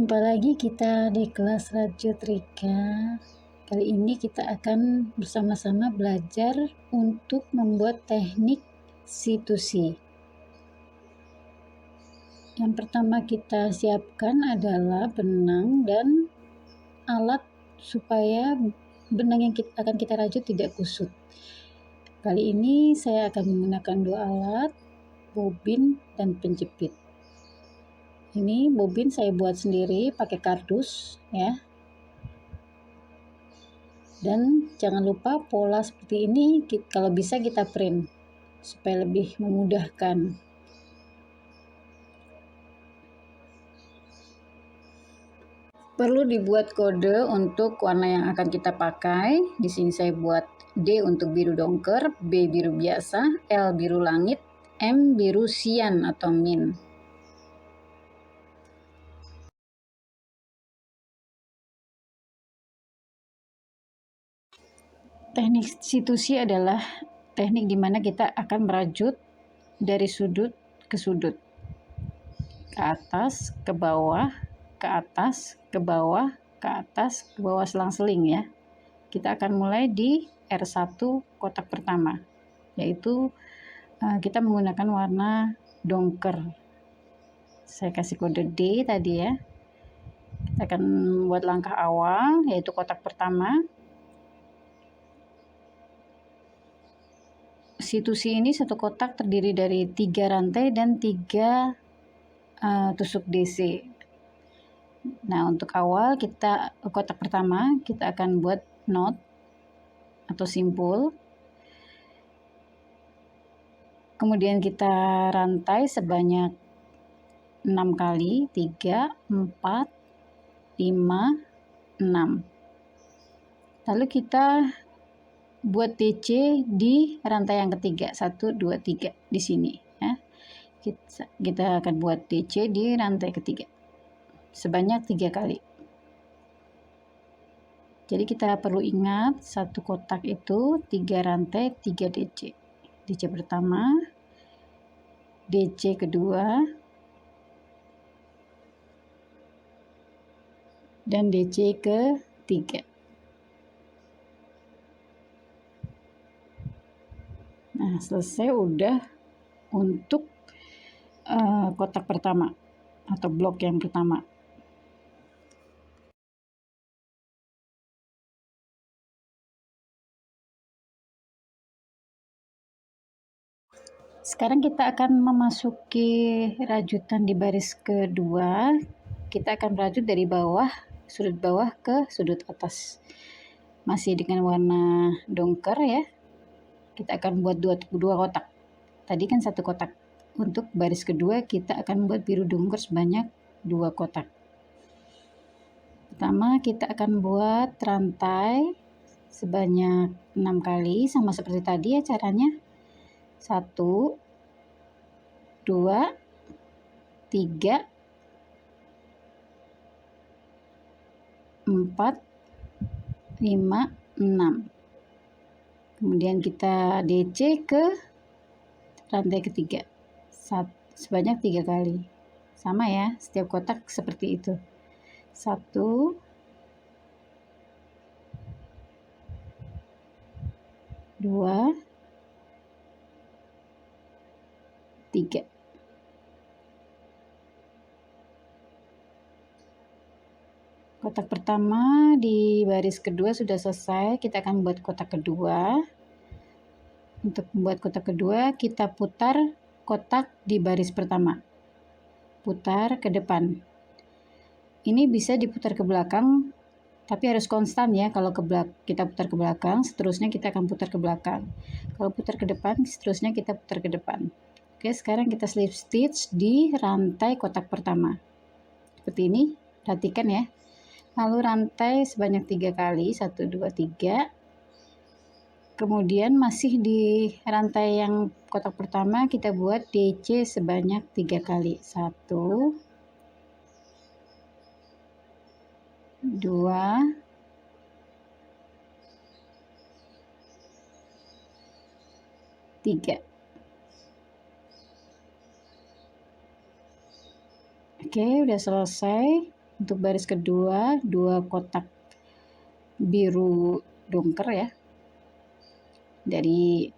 Jumpa lagi kita di kelas Rajut Rika. Kali ini kita akan bersama-sama belajar untuk membuat teknik situsi. Yang pertama kita siapkan adalah benang dan alat supaya benang yang akan kita rajut tidak kusut. Kali ini saya akan menggunakan dua alat, bobin dan penjepit. Ini bobin saya buat sendiri pakai kardus ya. Dan jangan lupa pola seperti ini kalau bisa kita print supaya lebih memudahkan. Perlu dibuat kode untuk warna yang akan kita pakai. Di sini saya buat D untuk biru dongker, B biru biasa, L biru langit, M biru cyan atau mint. Teknik situsi adalah teknik di mana kita akan merajut dari sudut ke sudut, ke atas, ke bawah, ke atas, ke bawah, ke atas, ke bawah selang-seling ya. Kita akan mulai di R1 kotak pertama, yaitu kita menggunakan warna dongker. Saya kasih kode D tadi ya. Kita akan buat langkah awal, yaitu kotak pertama. Situsi ini satu kotak terdiri dari 3 rantai dan 3 tusuk DC. Nah, untuk awal kita kotak pertama kita akan buat knot atau simpul. Kemudian kita rantai sebanyak 6 kali, 3, 4, 5, 6. Lalu kita buat DC di rantai yang ketiga, 1, 2, 3 di sini ya. Kita akan buat DC di rantai ketiga sebanyak 3 kali. Jadi kita perlu ingat satu kotak itu 3 rantai 3 DC. DC pertama, DC kedua, dan DC ketiga. Nah, selesai udah untuk kotak pertama atau blok yang pertama. Sekarang kita akan memasuki rajutan di baris kedua. Kita akan merajut dari bawah, sudut bawah ke sudut atas. Masih dengan warna dongker ya. Kita akan buat dua kotak. Tadi kan satu kotak. Untuk baris kedua kita akan buat biru dongker sebanyak 2 kotak. Pertama kita akan buat rantai sebanyak 6 kali sama seperti tadi ya caranya. 1, 2, 3, 4, 5, 6. Kemudian kita DC ke rantai ketiga sebanyak 3 kali. Sama ya, setiap kotak seperti itu. 1, 2, 3. Kotak pertama di baris kedua sudah selesai. Kita akan buat kotak kedua. Untuk membuat kotak kedua, kita putar kotak di baris pertama. Putar ke depan. Ini bisa diputar ke belakang, tapi harus konstan ya. Kalau kita putar ke belakang, seterusnya kita akan putar ke belakang. Kalau putar ke depan, seterusnya kita putar ke depan. Oke, sekarang kita slip stitch di rantai kotak pertama. Seperti ini, perhatikan ya. Lalu rantai sebanyak 3 kali, 1, 2, 3. Kemudian masih di rantai yang kotak pertama kita buat DC sebanyak 3 kali. 1, 2, 3. Oke, udah selesai. Untuk baris kedua, 2 kotak biru dongker ya.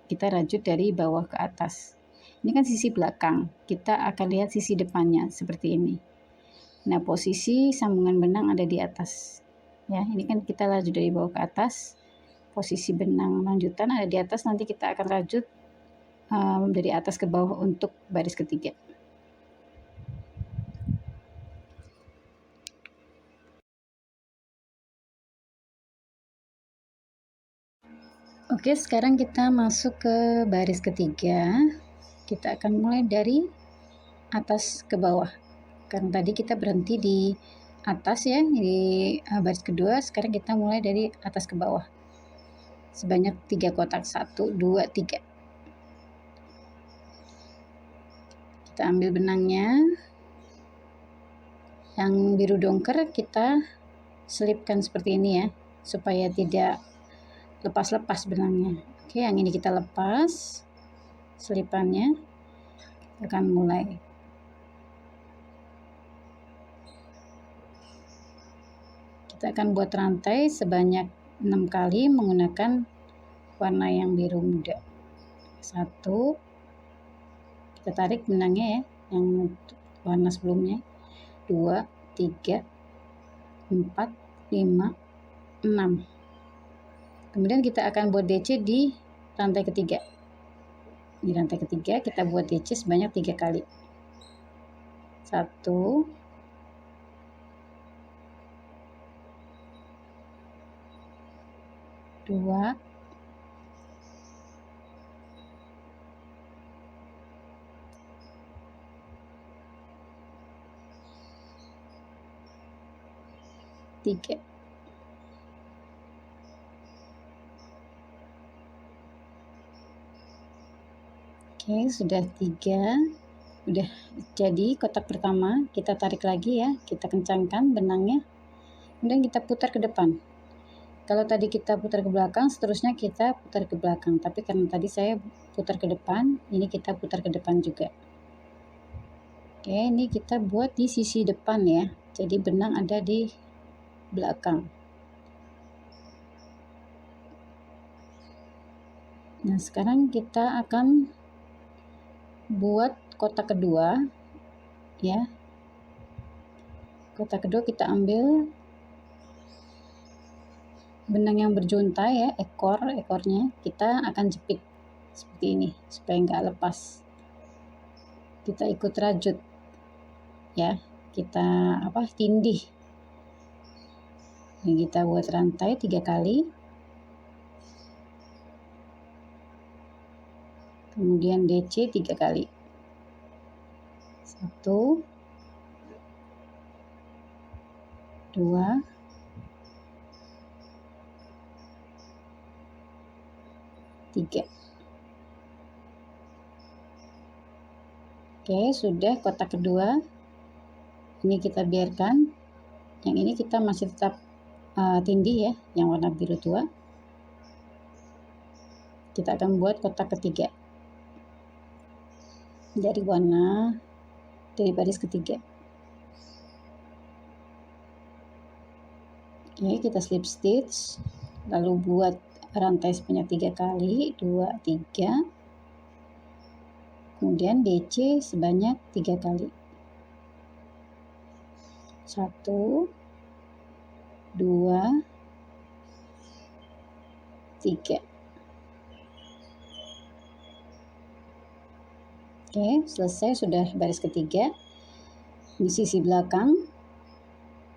Kita rajut dari bawah ke atas. Ini kan sisi belakang. Kita akan lihat sisi depannya seperti ini. Nah, posisi sambungan benang ada di atas. Ya, ini kan kita rajut dari bawah ke atas. Posisi benang lanjutan ada di atas. Nanti kita akan rajut dari atas ke bawah untuk baris ketiga. Oke, sekarang kita masuk ke baris ketiga. Kita akan mulai dari atas ke bawah. Karena tadi kita berhenti di atas ya, di baris kedua. Sekarang kita mulai dari atas ke bawah. Sebanyak 3 kotak, 1, 2, 3. Kita ambil benangnya. Yang biru dongker kita selipkan seperti ini ya, supaya tidak lepas-lepas benangnya. Oke, yang ini kita lepas selipannya. Kita akan mulai. Kita akan buat rantai sebanyak 6 kali menggunakan warna yang biru muda. 1, kita tarik benangnya ya, yang warna sebelumnya. 2, 3, 4, 5, 6. Kemudian kita akan buat DC di rantai ketiga. Di rantai ketiga kita buat DC sebanyak 3 kali. 1, 2, 3. Oke, sudah 3. Udah jadi kotak pertama. Kita tarik lagi ya, kita kencangkan benangnya. Kemudian kita putar ke depan. Kalau tadi kita putar ke belakang, seterusnya kita putar ke belakang. Tapi karena tadi saya putar ke depan, ini kita putar ke depan juga. Oke, ini kita buat di sisi depan ya. Jadi benang ada di belakang. Nah, sekarang kita akan buat kotak kedua ya. Kotak kedua kita ambil benang yang berjuntai ya, ekornya kita akan jepit seperti ini supaya nggak lepas. Kita ikut rajut ya, kita tindih. Ini kita buat rantai 3 kali. Kemudian DC 3 kali. 1, 2, 3. Oke, sudah kotak kedua. Ini kita biarkan. Yang ini kita masih tetap tindih ya, yang warna biru tua. Kita akan buat kotak ketiga dari baris ketiga. Oke, kita slip stitch, lalu buat rantai sebanyak 3 kali, 2, 3. Kemudian DC sebanyak 3 kali. 1, 2, 3. Oke, selesai, sudah baris ketiga. Di sisi belakang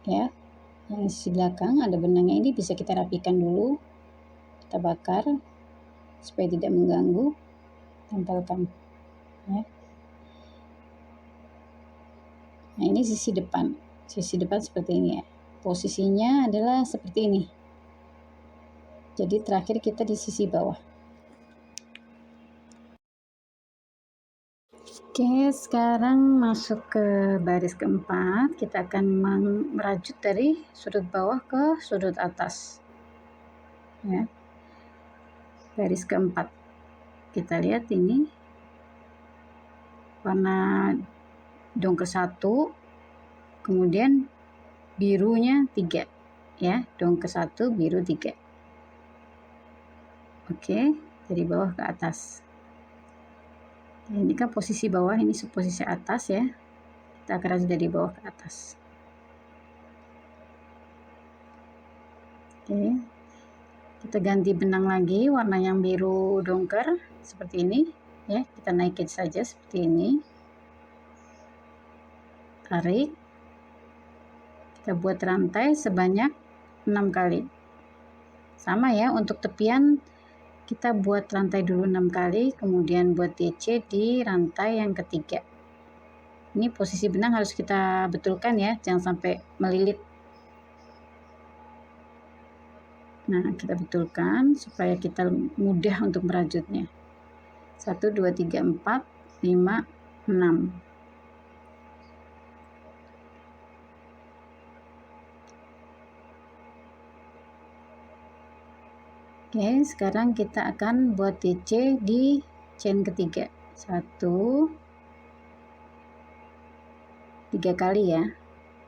ya, yang di sisi belakang ada benangnya, ini bisa kita rapikan dulu. Kita bakar supaya tidak mengganggu. Tempelkan ya. Nah, ini sisi depan. Sisi depan seperti ini ya. Posisinya adalah seperti ini. Jadi terakhir kita di sisi bawah. Oke, sekarang masuk ke baris keempat. Kita akan merajut dari sudut bawah ke sudut atas. Ya. Baris keempat. Kita lihat ini warna dongker 1, kemudian birunya 3 ya, dongker 1, biru 3. Oke, dari bawah ke atas. Ini kan posisi bawah, ini posisi atas ya. Kita keras dari bawah ke atas. Oke, kita ganti benang lagi, warna yang biru dongker seperti ini ya. Kita naikin saja seperti ini. Tarik, kita buat rantai sebanyak 6 kali. Sama ya, untuk tepian kita buat rantai dulu 6 kali, kemudian buat DC di rantai yang ketiga. Ini posisi benang harus kita betulkan ya, jangan sampai melilit. Nah, kita betulkan supaya kita mudah untuk merajutnya. 1, 2, 3, 4, 5, 6. Oke, sekarang kita akan buat DC di chain ketiga. 1, 3 kali ya,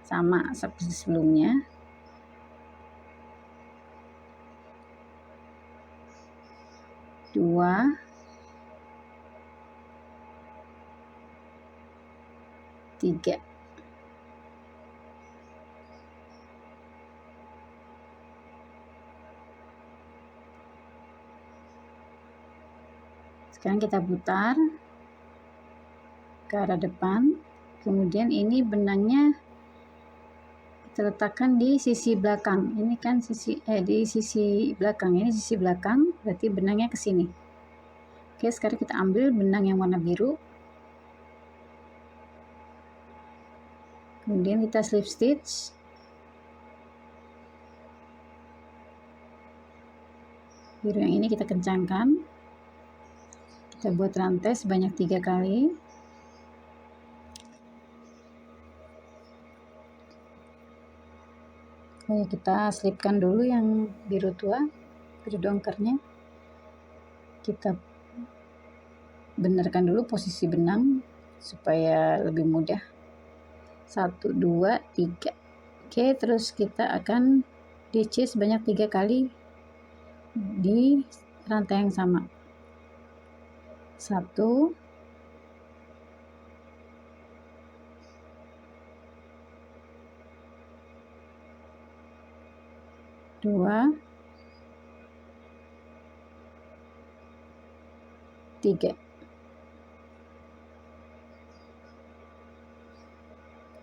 sama seperti sebelumnya. 2, 3. Sekarang kita putar ke arah depan, kemudian ini benangnya kita letakkan di sisi belakang. Ini kan di sisi belakang, ini sisi belakang, berarti benangnya ke sini. Oke, sekarang kita ambil benang yang warna biru, kemudian kita slip stitch. Biru yang ini kita kencangkan, kita buat rantai sebanyak 3 kali. Oke, kita selipkan dulu yang biru tua, biru dongkernya. Kita benarkan dulu posisi benang supaya lebih mudah. 1, 2, 3. Oke, terus kita akan DC sebanyak 3 kali di rantai yang sama. 1, 2, 3.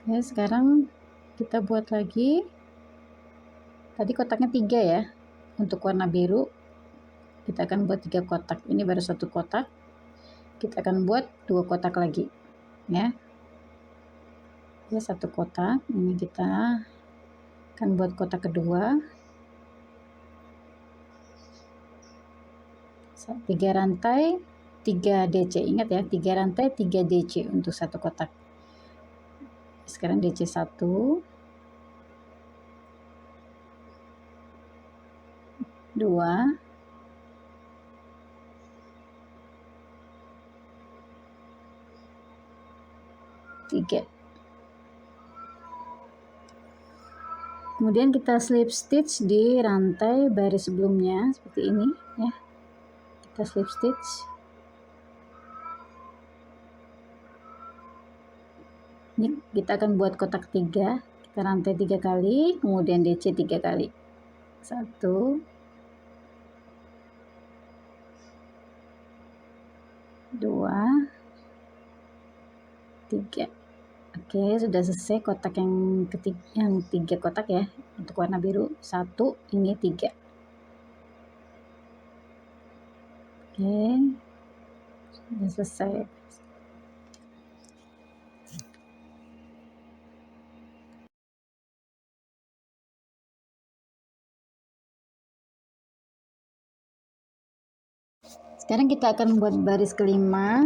Oke, sekarang kita buat lagi. Tadi kotaknya 3 ya. Untuk warna biru kita akan buat 3 kotak. Ini baru 1 kotak. Kita akan buat 2 kotak lagi ya. Ya, 1 kotak. Ini kita akan buat kotak kedua. 3 rantai 3 DC. Ingat ya, 3 rantai 3 DC untuk 1 kotak. Sekarang DC 1, 2, 3. Kemudian kita slip stitch di rantai baris sebelumnya seperti ini ya. Kita slip stitch. Ini kita akan buat kotak 3. Kita rantai 3 kali, kemudian DC 3 kali. 1, 2, 3. Oke, sudah selesai kotak yang ketiga, yang 3 kotak ya untuk warna biru. 1, ini 3. Oke, sudah selesai. Sekarang kita akan buat baris kelima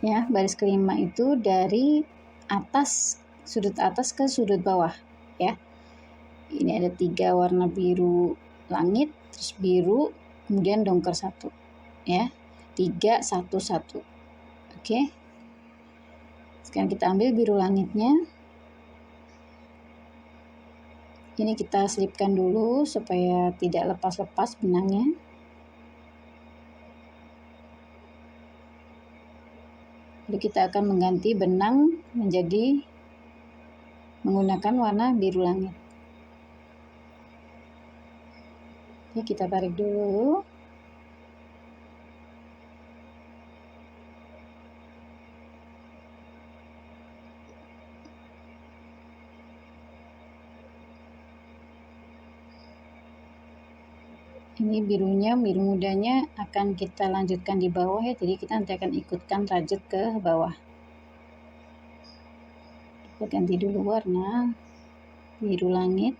ya. Baris kelima itu dari atas, sudut atas ke sudut bawah ya. Ini ada 3 warna biru langit, terus biru, kemudian dongker 1 ya. 3, 1, 1. Oke. Sekarang kita ambil biru langitnya. Ini kita selipkan dulu supaya tidak lepas-lepas benangnya. Lalu kita akan mengganti benang menjadi menggunakan warna biru langit. Oke, kita tarik dulu. Ini birunya, biru mudanya akan kita lanjutkan di bawah ya, jadi kita nanti akan ikutkan rajut ke bawah. Kita ganti dulu warna biru langit.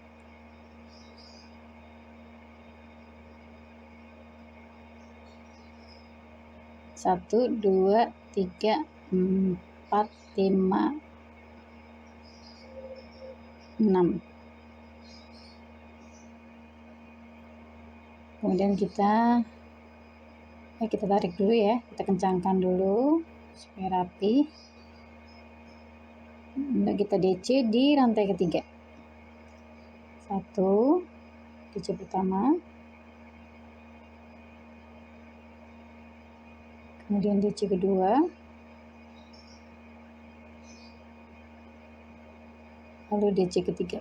Satu, dua, tiga, empat, lima, enam. Kemudian kita tarik dulu ya, kita kencangkan dulu supaya rapi. Untuk kita DC di rantai ketiga. 1 DC pertama, kemudian DC kedua, lalu DC ketiga.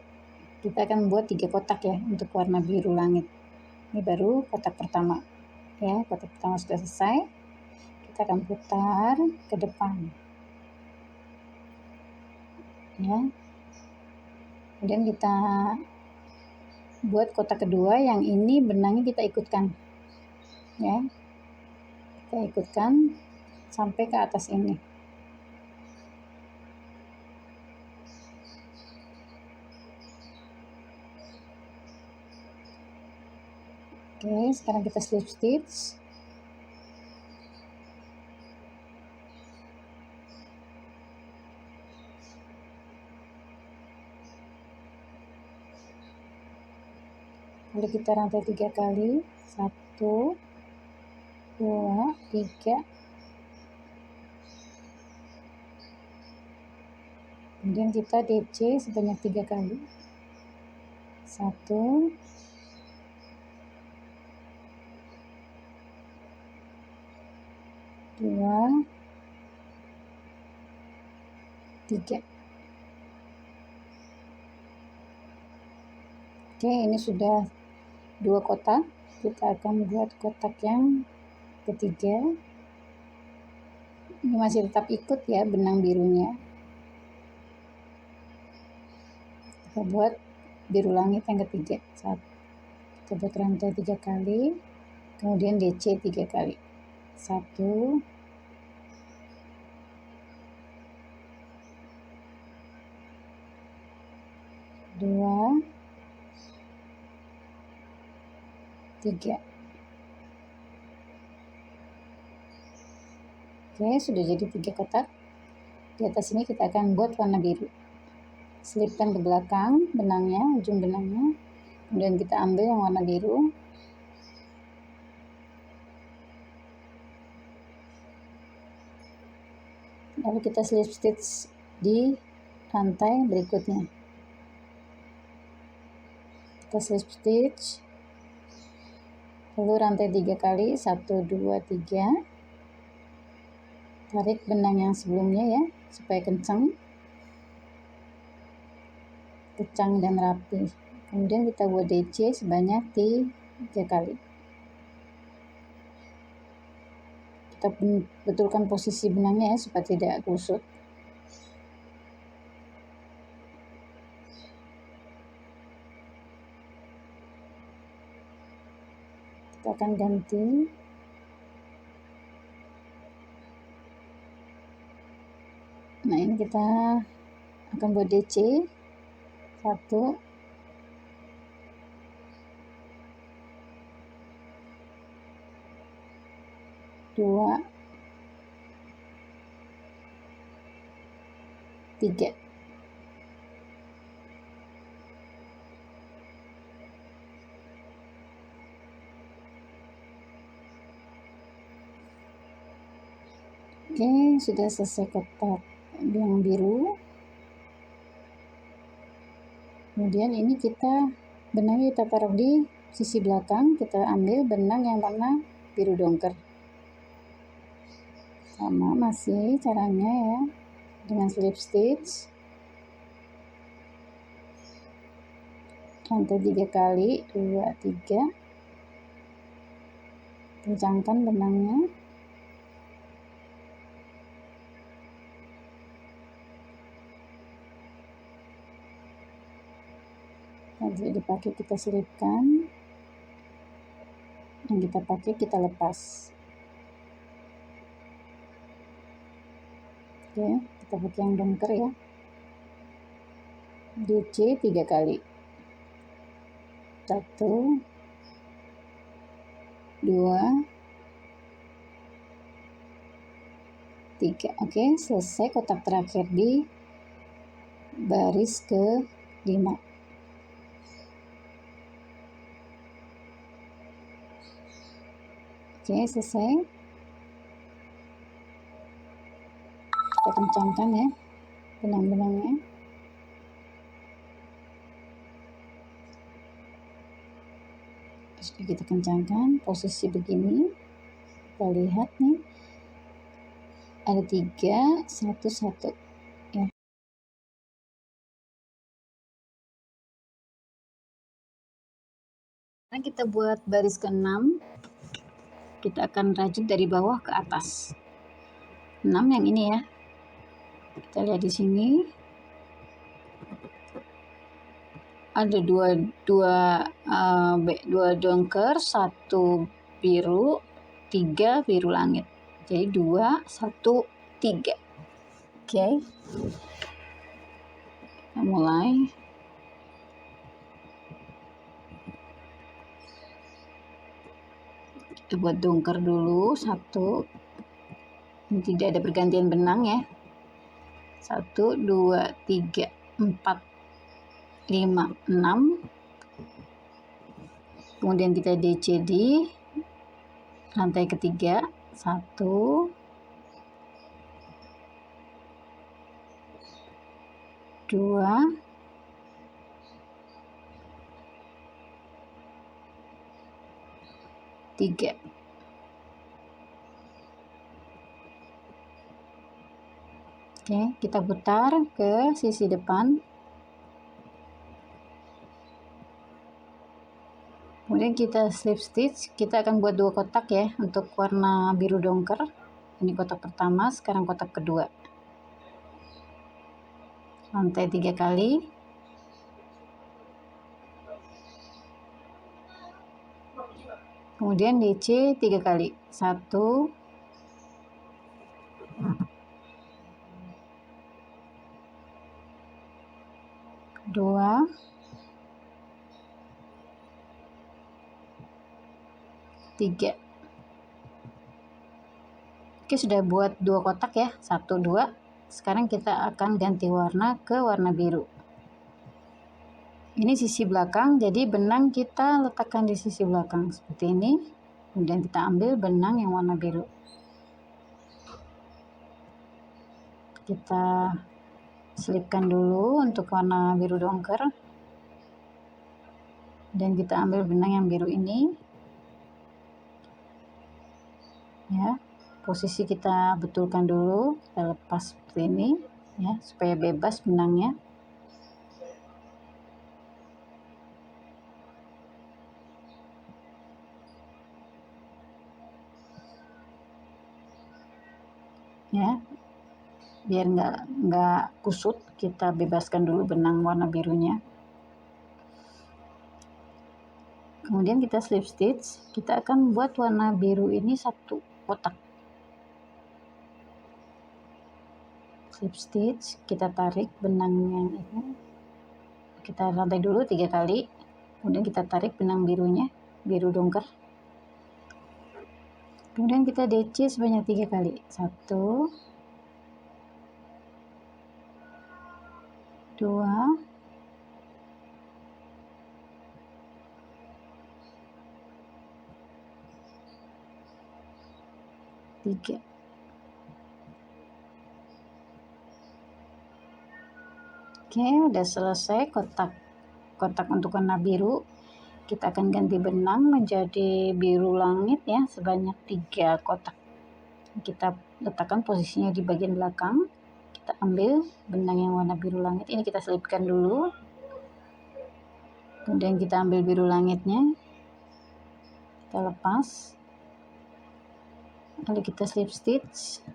Kita akan buat 3 kotak ya untuk warna biru langit. Ini baru kotak pertama ya, kotak pertama sudah selesai. Kita akan putar ke depan ya. Kemudian kita buat kotak kedua, yang ini benangnya kita ikutkan ya, kita ikutkan sampai ke atas ini. Oke, sekarang kita slip stitch. Lalu kita rantai 3 kali. 1, 2, 3. Kemudian kita DC sebanyak 3 kali. 1, 2, 3. Oke, ini sudah 2 kotak. Kita akan buat kotak yang ketiga. Ini masih tetap ikut ya benang birunya. Kita buat biru langit yang ketiga. Kita buat rantai 3 kali, kemudian DC 3 kali. 1, 2, 3. Oke, sudah jadi 3 kotak. Di atas ini kita akan buat warna biru. Selipkan ke belakang benangnya, ujung benangnya. Kemudian kita ambil yang warna biru. Lalu kita slip stitch di rantai berikutnya. Kita slip stitch. Lalu rantai 3 kali, 1, 2, 3. Tarik benang yang sebelumnya ya, supaya kencang dan rapi. Kemudian kita buat DC sebanyak 3 kali. Kita betulkan posisi benangnya ya, supaya tidak kusut. Kita akan ganti. Nah, ini kita akan buat DC. 1, 2, 3. Oke, sudah selesai kotak yang biru. Kemudian ini benangnya kita taruh di sisi belakang, kita ambil benang yang warna biru dongker. Sama masih caranya ya, dengan slip stitch. Rantai 3 kali, 2, 3. Kencangkan benangnya. Nanti dipakai kita selipkan, yang kita pakai kita lepas. Oke, kita pakai yang dongker ya. DC 3 kali. 1, 2, 3. Oke, selesai kotak terakhir di baris ke-5. Oke, selesai. Kita kencangkan ya benang-benangnya. Sudah kita kencangkan, posisi begini. Kita lihat nih, ada 3, 1, 1 ya. Sekarang kita buat baris ke-6. Kita akan rajut dari bawah ke atas. 6 yang ini ya. Kita lihat di sini. Ada dua dongker, 1 biru, 3 biru langit. Jadi 2, 1, 3. Oke. Kita mulai. Kita buat dongker dulu 1. Ini tidak ada pergantian benang ya. 1, 2, 3, 4, 5, 6. Kemudian kita DC di rantai ketiga. 1, 2, 3. Oke, kita putar ke sisi depan. Kemudian kita slip stitch. Kita akan buat 2 kotak ya untuk warna biru dongker. Ini kotak pertama, sekarang kotak kedua. Rantai 3 kali. Kemudian DC 3 kali. 1, 2, 3. Oke, sudah buat 2 kotak ya. 1, 2. Sekarang kita akan ganti warna ke warna biru. Ini sisi belakang, jadi benang kita letakkan di sisi belakang seperti ini. Kemudian kita ambil benang yang warna biru. Kita selipkan dulu untuk warna biru dongker. Dan kita ambil benang yang biru ini. Ya, posisi kita betulkan dulu, kita lepas seperti ini ya, supaya bebas benangnya. Ya, biar nggak kusut, kita bebaskan dulu benang warna birunya. Kemudian kita slip stitch. Kita akan buat warna biru ini 1 kotak. Slip stitch, kita tarik benang yang ini. Kita rantai dulu 3 kali. Kemudian kita tarik benang birunya, biru dongker. Kemudian kita DC sebanyak 3 kali. 1, 2, 3. Oke, udah selesai kotak kotak untuk warna biru. Kita akan ganti benang menjadi biru langit ya, sebanyak 3 kotak. Kita letakkan posisinya di bagian belakang. Kita ambil benang yang warna biru langit ini, kita selipkan dulu. Kemudian kita ambil biru langitnya, kita lepas, lalu kita slip stitch.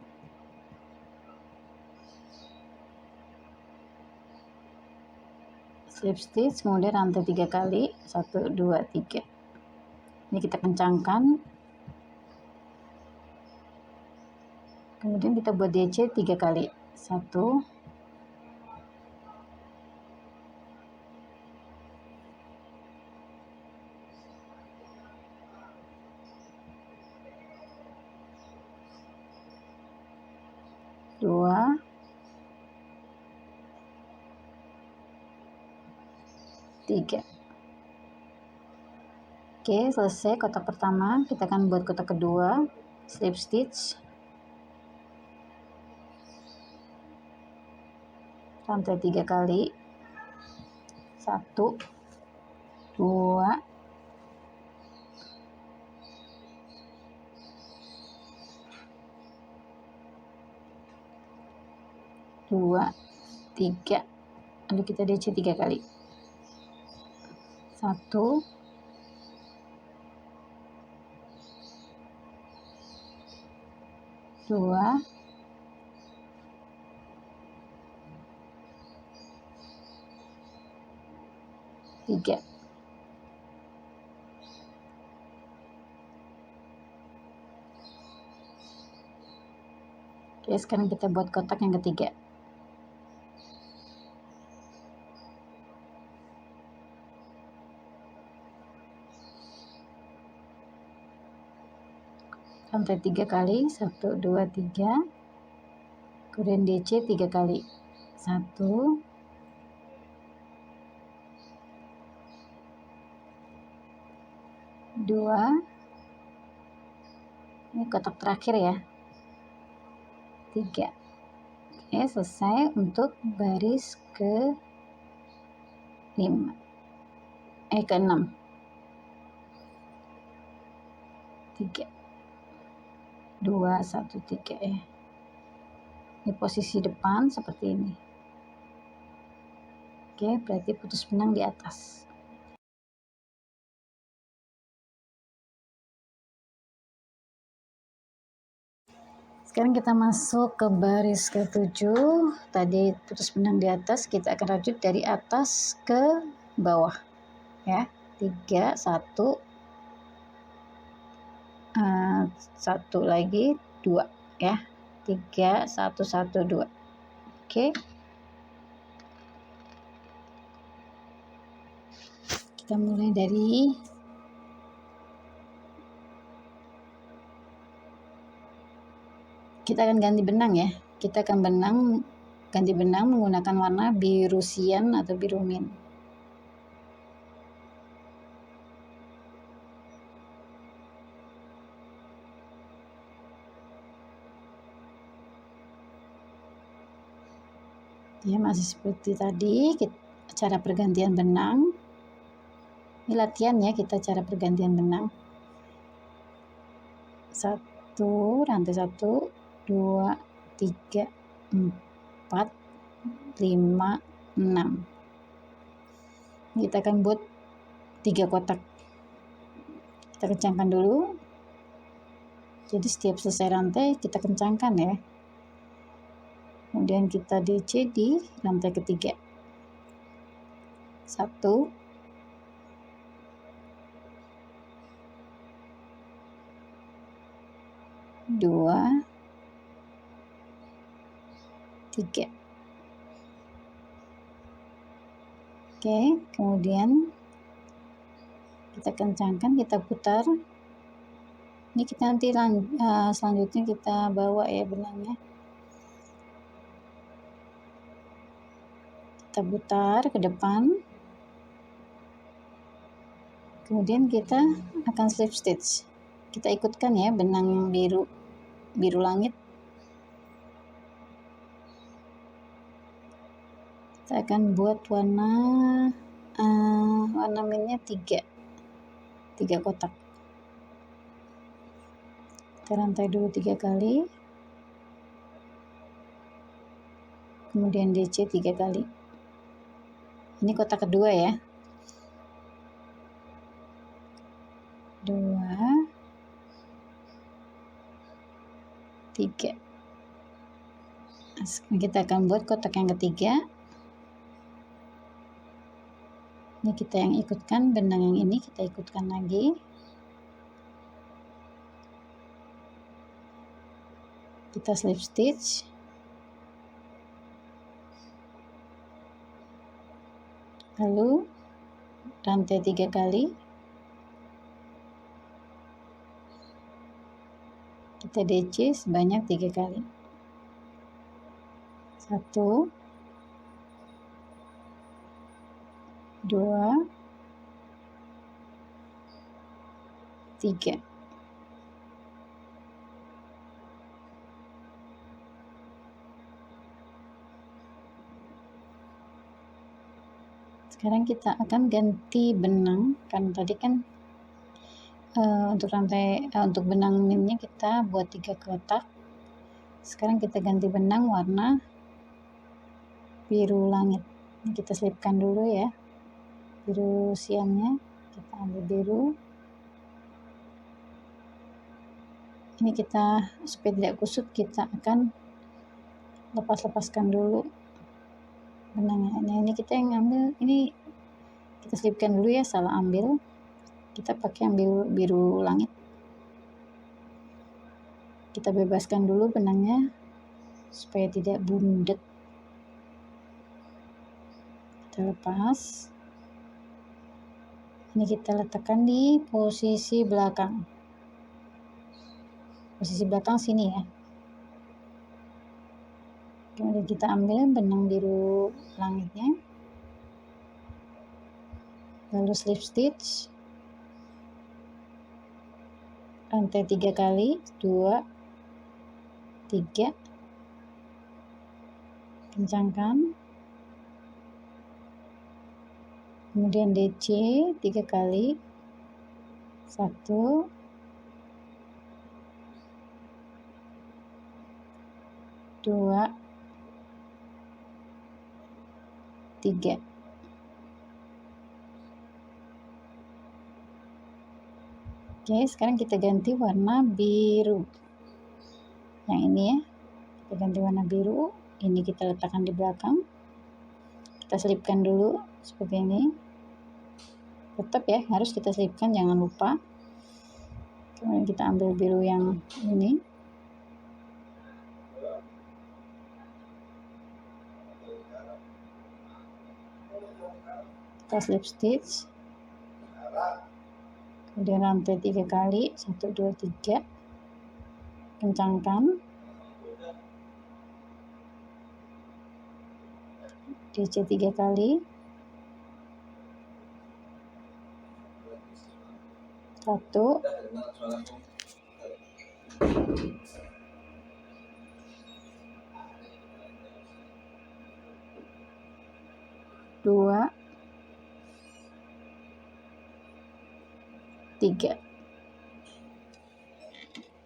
Slip stitch, kemudian rantai 3 kali, 1 2 3. Ini kita kencangkan, kemudian kita buat DC 3 kali, 1 2 3. Oke, selesai kotak pertama. Kita akan buat kotak kedua, slip stitch, rantai 3 kali, 1 2 2 3. Lalu kita DC 3 kali, 1 2 3. Oke, sekarang kita buat kotak yang ketiga. Rantai 3 kali, 1 2 3. Kemudian DC 3 kali, 1 2. Ini kotak terakhir ya, 3. Oke, selesai untuk baris ke 5 ke 6. 3 2 1 3 ya. Ini posisi depan seperti ini. Oke, berarti putus benang di atas. Sekarang kita masuk ke baris ke-7. Tadi putus benang di atas, kita akan rajut dari atas ke bawah ya. 3 1 1 lagi 2 ya. 3 1 1 2. Oke. Kita mulai dari kita akan ganti benang ya. Kita akan ganti benang menggunakan warna biru cyan atau biru mint. Ya, masih seperti tadi, cara pergantian benang. Ini latihan ya, kita cara pergantian benang. 1, rantai 1, 2, 3, 4, 5, 6. Kita akan buat 3 kotak. Kita kencangkan dulu. Jadi setiap selesai rantai kita kencangkan ya. Kemudian kita DC di rantai ketiga. 1 2 3. Oke, kemudian kita kencangkan, kita putar. Ini kita nanti selanjutnya kita bawa ya benangnya. Kita putar ke depan, kemudian kita akan slip stitch. Kita ikutkan ya benang biru langit. Kita akan buat warna ornamennya 3 kotak. Kita rantai dulu 3 kali, kemudian DC 3 kali. Ini kotak kedua ya. 2, 3. Nah, kita akan buat kotak yang ketiga. Ini kita yang ikutkan, benang yang ini kita ikutkan lagi. Kita slip stitch. Lalu rantai 3 kali. Kita DC sebanyak 3 kali. 1, 2, 3. Sekarang kita akan ganti benang, kan tadi kan untuk benang minnya kita buat 3 kotak. Sekarang kita ganti benang warna biru langit. Ini kita selipkan dulu ya, biru siamnya. Kita ambil biru. Ini kita supaya tidak kusut, kita akan lepaskan dulu benangnya. Nah, ini kita yang ambil, ini kita selipkan dulu ya, salah ambil. Kita pakai ambil biru langit. Kita bebaskan dulu benangnya supaya tidak bundet. Kita lepas. Ini kita letakkan di posisi belakang. Posisi belakang sini ya. Kemudian kita ambil benang biru langitnya. Lalu slip stitch. Rantai 3 kali, 2, 3. Kencangkan. Kemudian DC 3 kali. 1, 2, 3. Oke, sekarang kita ganti warna biru. Yang ini ya. Kita ganti warna biru. Ini kita letakkan di belakang. Kita selipkan dulu seperti ini. Tetap ya, harus kita selipkan, jangan lupa. Kemudian kita ambil biru yang ini. Kita slip stitch. Kemudian rantai 3 kali, 1, 2, 3. Kencangkan. DC 3 kali. 1, 2, 3.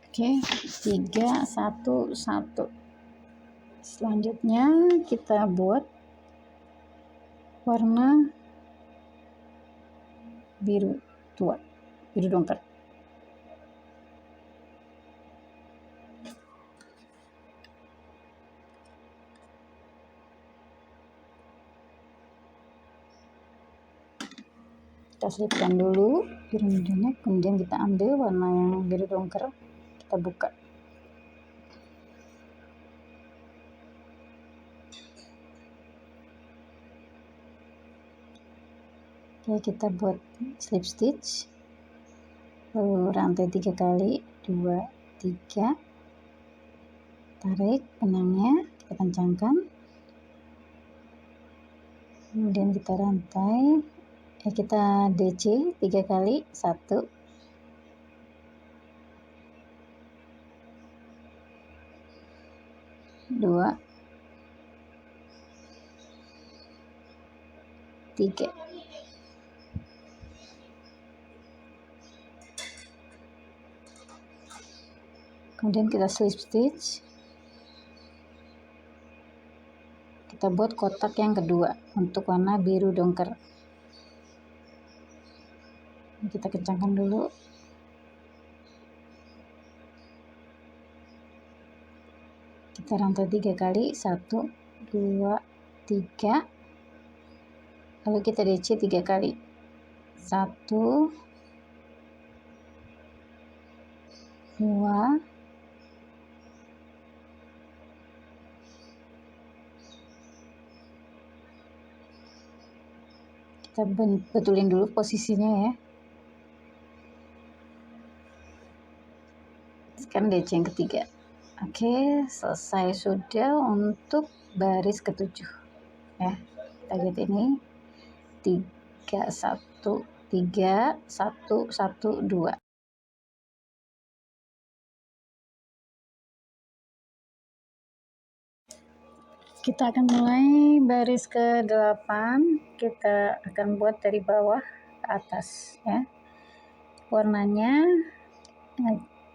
Oke, 3, 1, 1. Selanjutnya kita buat warna biru tua, biru dongker. Kita selipkan dulu biru-birunya, kemudian kita ambil warna yang biru dongker, kita buka. Oke, kita buat slip stitch. Lalu rantai 3 kali, 2, 3. Tarik benangnya, kita kencangkan. Kemudian kita rantai, kita DC 3 kali, 1, 2, 3. kemudian kita slip stitch, kita buat kotak yang kedua untuk warna biru dongker. Kita kencangkan dulu. Kita rantai 3 kali, 1 2 3, lalu kita DC 3 kali, 1 2 kita betulin dulu posisinya ya. Sekarang DC yang ketiga. Oke, selesai sudah untuk baris ke-7 ya. Kita lihat ini 3 1 3 1 1 2. Kita akan mulai baris ke-8, kita akan buat dari bawah ke atas ya. Warnanya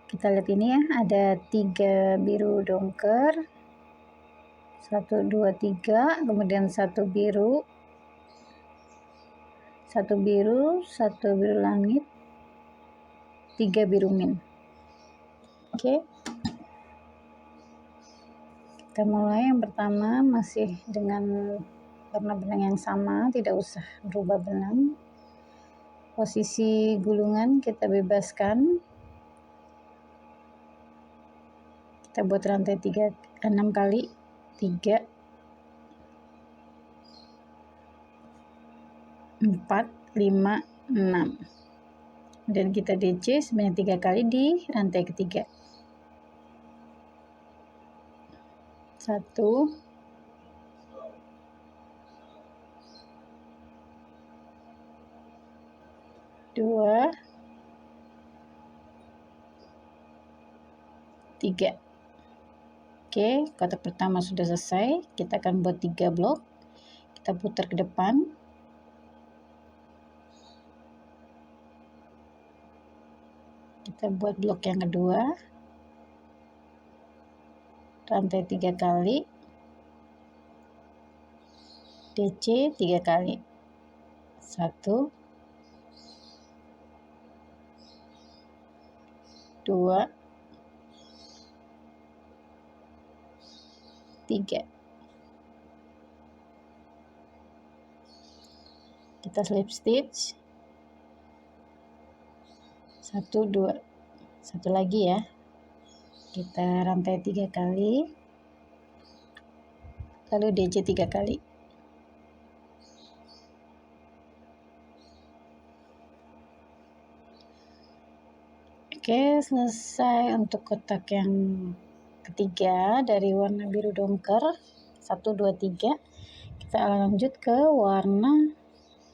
kita lihat ini ya, ada 3 biru dongker, 1 2 3, kemudian 1 biru, 1 biru, 1 biru langit, 3 biru min. Oke. Kita mulai yang pertama masih dengan warna benang yang sama, tidak usah berubah benang. Posisi gulungan kita bebaskan. Kita buat rantai 6 kali, 3 4 5 6. Dan kita DC sebanyak 3 kali di rantai ketiga. 1 2 3. Oke, kotak pertama sudah selesai. Kita akan buat 3 blok. Kita putar ke depan. Kita buat blok yang kedua. Rantai 3 kali. DC 3 kali. 1 2 3. Kita slip stitch. 1 2. Satu lagi ya. Kita rantai 3 kali. Lalu DC 3 kali. Oke, selesai untuk kotak yang ketiga dari warna biru dongker. 1 2 3. Kita lanjut ke warna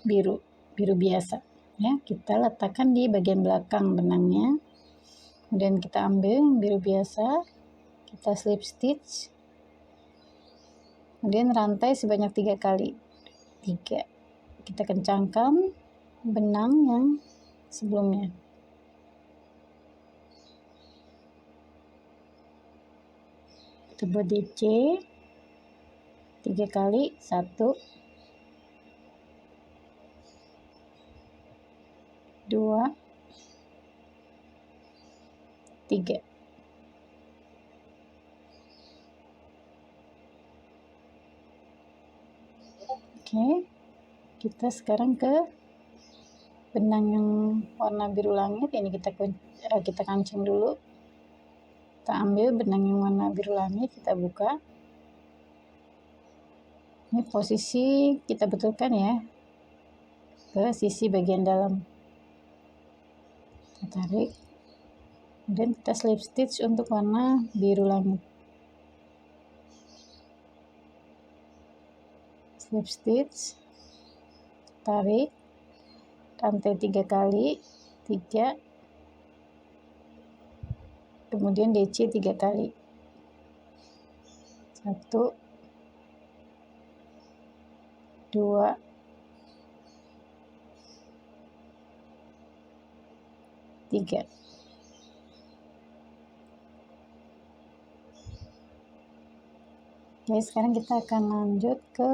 biru biasa ya. Kita letakkan di bagian belakang benangnya, kemudian kita ambil yang biru biasa, kita slip stitch, kemudian rantai sebanyak 3 kali, 3. Kita kencangkan benang yang sebelumnya. Kita buat DC 3 kali, 1 2 3. Oke, kita sekarang ke benang yang warna biru langit. Ini kita kancing dulu. Kita ambil benang yang warna biru langit, kita buka. Ini posisi kita betulkan ya, ke sisi bagian dalam. Kita tarik, kemudian kita slip stitch untuk warna biru langit. Slip stitch, tarik, rantai 3 kali, 3, kemudian DC 3 kali. 1 2 3. Oke, sekarang kita akan lanjut ke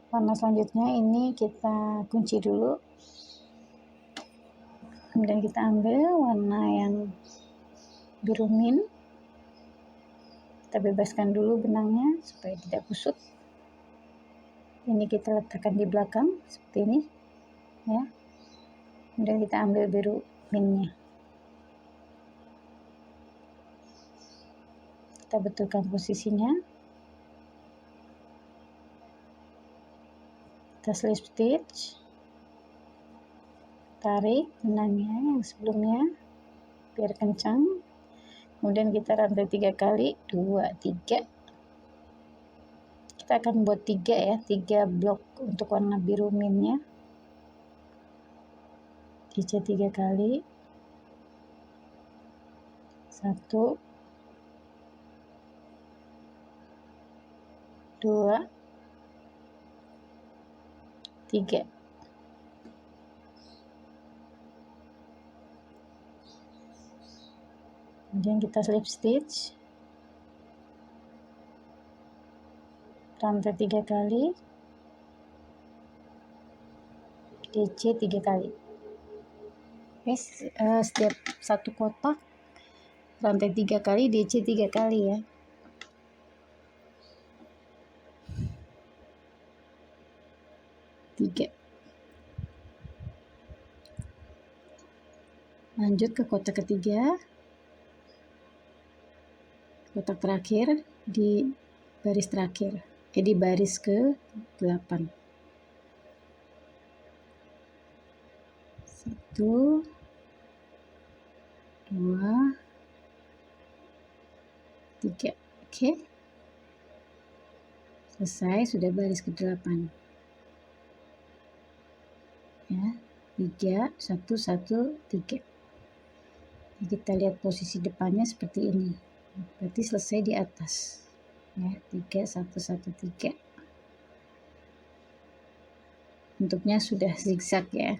warna selanjutnya. Ini kita kunci dulu, kemudian kita ambil warna yang biru mint, kita bebaskan dulu benangnya supaya tidak kusut. Ini kita letakkan di belakang seperti ini ya, kemudian kita ambil biru mintnya, kita betulkan posisinya, kita slip stitch, tarik benangnya yang sebelumnya biar kencang, kemudian kita rantai 3 kali, 2, 3. Kita akan buat 3 ya, 3 blok untuk warna biru mintnya. DC 3 kali, 1, 2, 3. Kemudian kita slip stitch, rantai 3 kali, DC 3 kali. Oke, setiap satu kotak rantai 3 kali, DC 3 kali ya. Lanjut ke kotak ketiga, kotak terakhir di baris terakhir, di baris ke 8. 1, 2, 3. Oke, selesai, sudah baris ke 8 ya. 3, 1, 1, 3. Kita lihat posisi depannya seperti ini, berarti selesai di atas ya. 3, 1, 1, 3. Bentuknya sudah zigzag ya,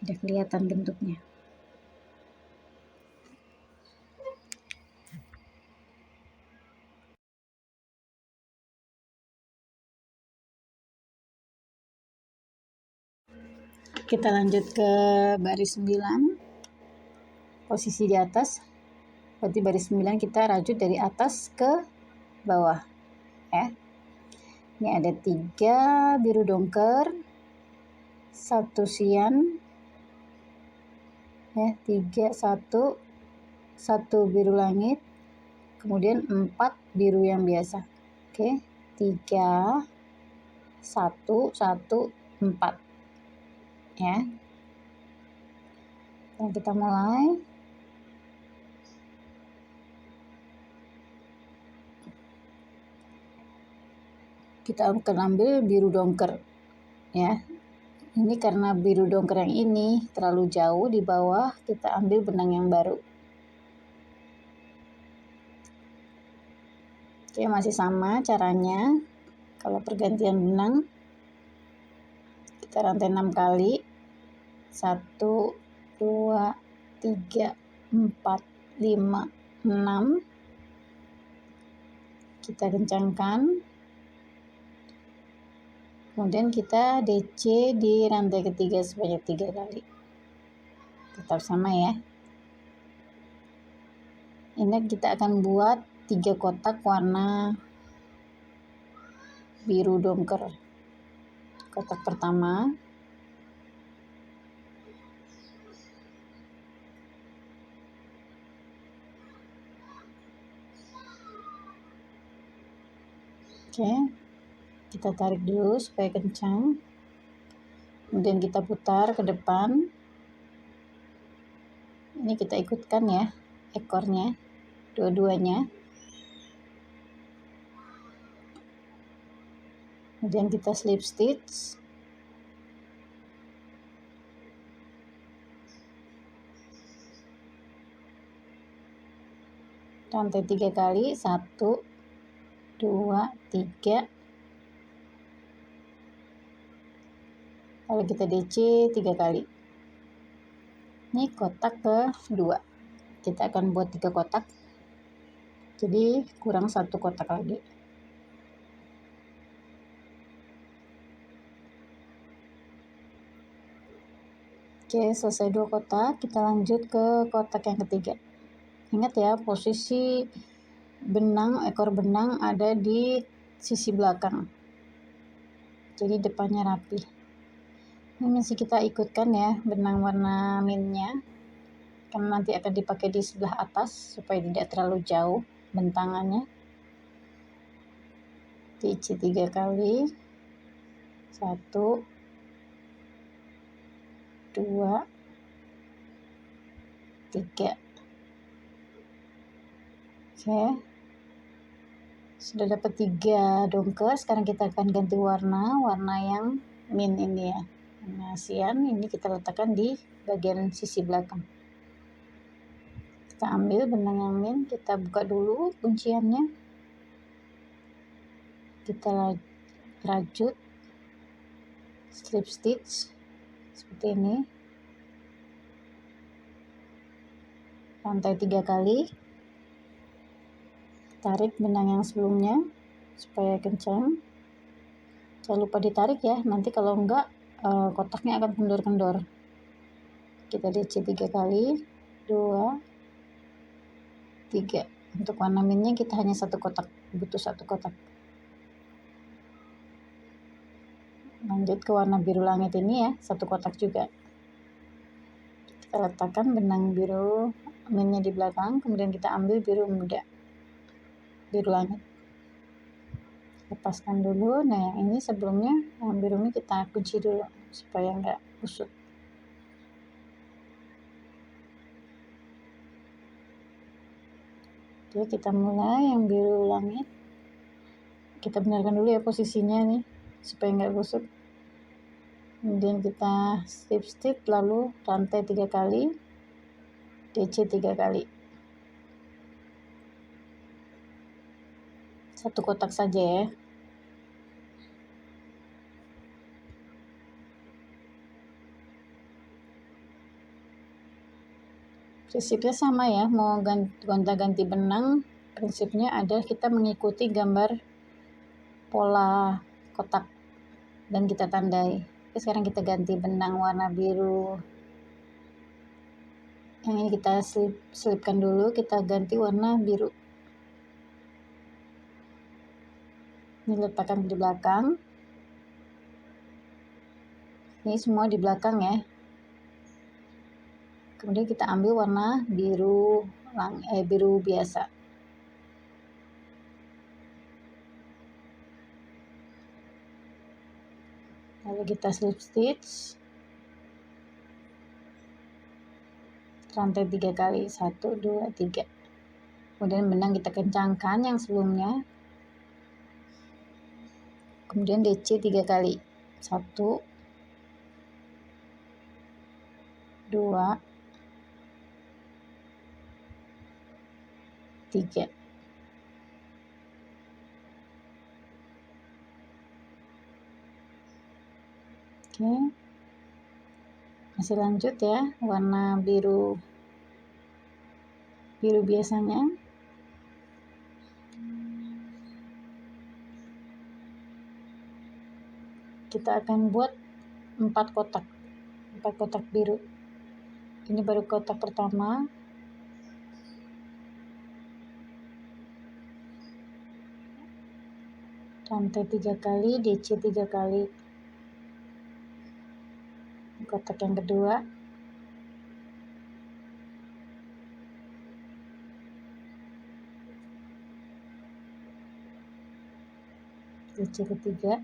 sudah kelihatan bentuknya. Kita lanjut ke baris 9, posisi di atas, berarti baris 9 kita rajut dari atas ke bawah ya. Ini ada 3 biru dongker, 1 sian ya, 3, 1 biru langit, kemudian 4 biru yang biasa. Oke, 3, 1, 1, 4 ya. Dan kita mulai. Kita akan ambil biru dongker ya. Ini karena biru dongker yang ini terlalu jauh di bawah, kita ambil benang yang baru. Oke, masih sama caranya. Kalau pergantian benang, kita rantai 6 kali. 1, 2, 3, 4, 5, 6. Kita kencangkan. Kemudian kita DC di rantai ketiga sebanyak 3 kali. Tetap sama ya. Ini kita akan buat 3 kotak warna biru dongker. Kotak pertama, oke, kita tarik dulu supaya kencang, kemudian kita putar ke depan. Ini kita ikutkan ya ekornya, dua-duanya. Kemudian kita slip stitch, rantai 3 kali, 1, 2, 3. Lalu kita DC 3 kali. Ini kotak kedua. Kita akan buat 3 kotak. jadi kurang 1 kotak lagi. Oke, selesai 2 kotak, kita lanjut ke kotak yang ketiga. Ingat ya, posisi ekor benang ada di sisi belakang, jadi depannya rapi. Ini masih kita ikutkan ya benang warna mintnya, karena nanti akan dipakai di sebelah atas supaya tidak terlalu jauh bentangannya. Diikat 3 kali, 1, 2, 3. Oke, sudah dapat 3 dongker. Sekarang kita akan ganti warna yang mint ini ya, warna sian. Ini kita letakkan di bagian sisi belakang. Kita ambil benang yang mint, kita buka dulu kunciannya, kita rajut slip stitch seperti ini, rantai 3 kali, tarik benang yang sebelumnya supaya kencang. Jangan lupa ditarik ya, nanti kalau enggak kotaknya akan kendor-kendor. Kita DC 3 kali, 2, 3. Untuk warna mintnya kita hanya 1 kotak, butuh 1 kotak. Lanjut ke warna biru langit ini ya, 1 kotak juga. Kita letakkan benang biru mintnya di belakang, kemudian kita ambil biru muda, biru langit. Lepaskan dulu. Nah, yang ini sebelumnya yang biru ini kita kunci dulu supaya enggak kusut. Oke, kita mulai yang biru langit. Kita benarkan dulu ya posisinya nih supaya enggak kusut. Kemudian kita slip stitch, lalu rantai 3 kali, DC 3 kali. 1 kotak saja ya. Prinsipnya sama ya, mau gonta-ganti benang, prinsipnya adalah kita mengikuti gambar pola kotak dan kita tandai. Oke, sekarang kita ganti benang warna biru. Yang ini kita selipkan dulu, kita ganti warna biru. Ini letakkan di belakang. Ini semua di belakang ya. Kemudian kita ambil warna biru biasa. Lalu kita slip stitch, rantai 3 kali, 1, 2, 3. Kemudian benang kita kencangkan yang sebelumnya. Kemudian DC 3 kali, 1, 2, 3. Oke, masih lanjut ya, warna biru biasanya. Kita akan buat 4 kotak biru. Ini baru kotak pertama. Rantai 3 kali, DC 3 kali. Kotak yang kedua. DC ketiga.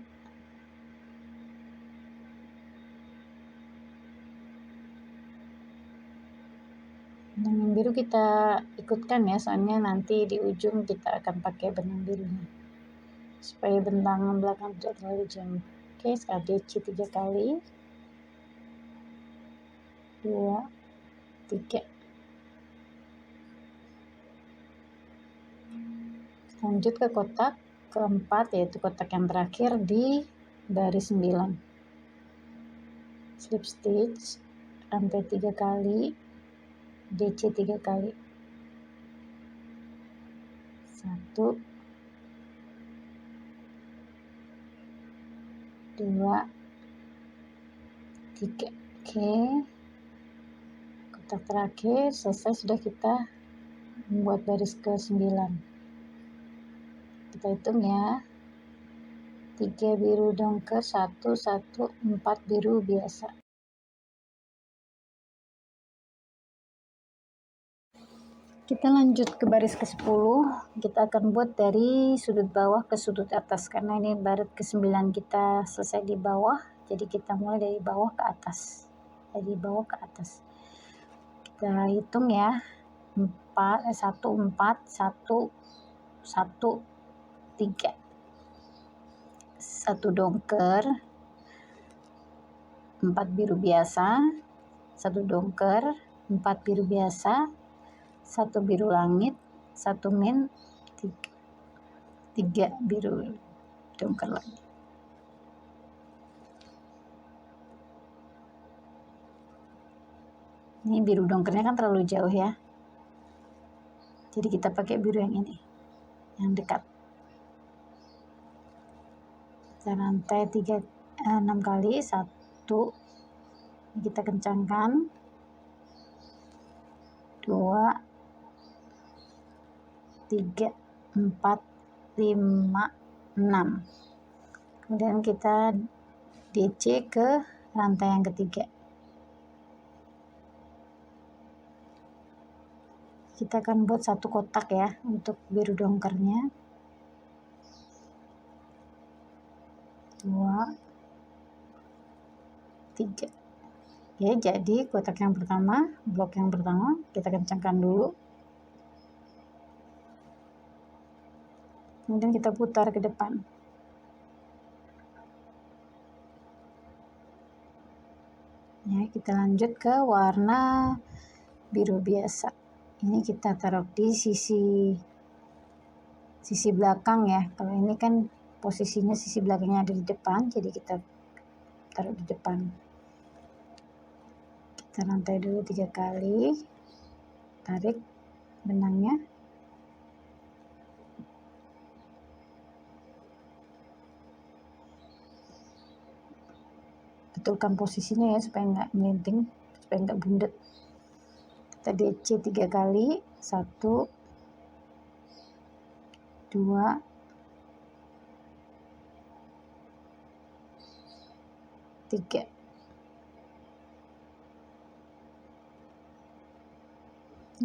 Benang yang biru kita ikutkan ya, soalnya nanti di ujung kita akan pakai benang birunya supaya benang belakang tidak terlalu jauh. Oke, sekarang DC 3 kali, 2, 3. Lanjut ke kotak keempat, yaitu kotak yang terakhir di baris 9. Slip stitch, rantai 3 kali, DC 3 kali. 1, 2, 3. Oke, kotak terakhir selesai, sudah kita membuat baris ke-9. Kita hitung ya, 3 biru dongker, 1, 1, 4 biru biasa. Kita lanjut ke baris ke-10. Kita akan buat dari sudut bawah ke sudut atas, karena ini baris ke-9 kita selesai di bawah, jadi kita mulai dari bawah ke atas. Dari bawah ke atas. Kita hitung ya, 1, 4, 1, 1, 3. 1 dongker, 4 biru biasa, 1 dongker, 4 biru biasa, 1 biru langit, 1 min, 3 biru dongker lagi. Ini biru dongkernya kan terlalu jauh ya, jadi kita pakai biru yang ini, yang dekat. Kita rantai 6 kali, 1, kita kencangkan, 2, 3, 4, 5, 6. Kemudian kita DC ke rantai yang ketiga. Kita akan buat 1 kotak ya untuk biru dongkernya. 2, 3. Oke, jadi kotak yang pertama, blok yang pertama kita kencangkan dulu. Kemudian kita putar ke depan. Ya, kita lanjut ke warna biru biasa. Ini kita taruh di sisi belakang ya. Kalau ini kan posisinya sisi belakangnya ada di depan, jadi kita taruh di depan. Kita rantai dulu 3 kali, tarik benangnya. Betulkan posisinya ya supaya nggak melinting, supaya nggak bundet. Kita DC 3 kali, 1, 2, 3.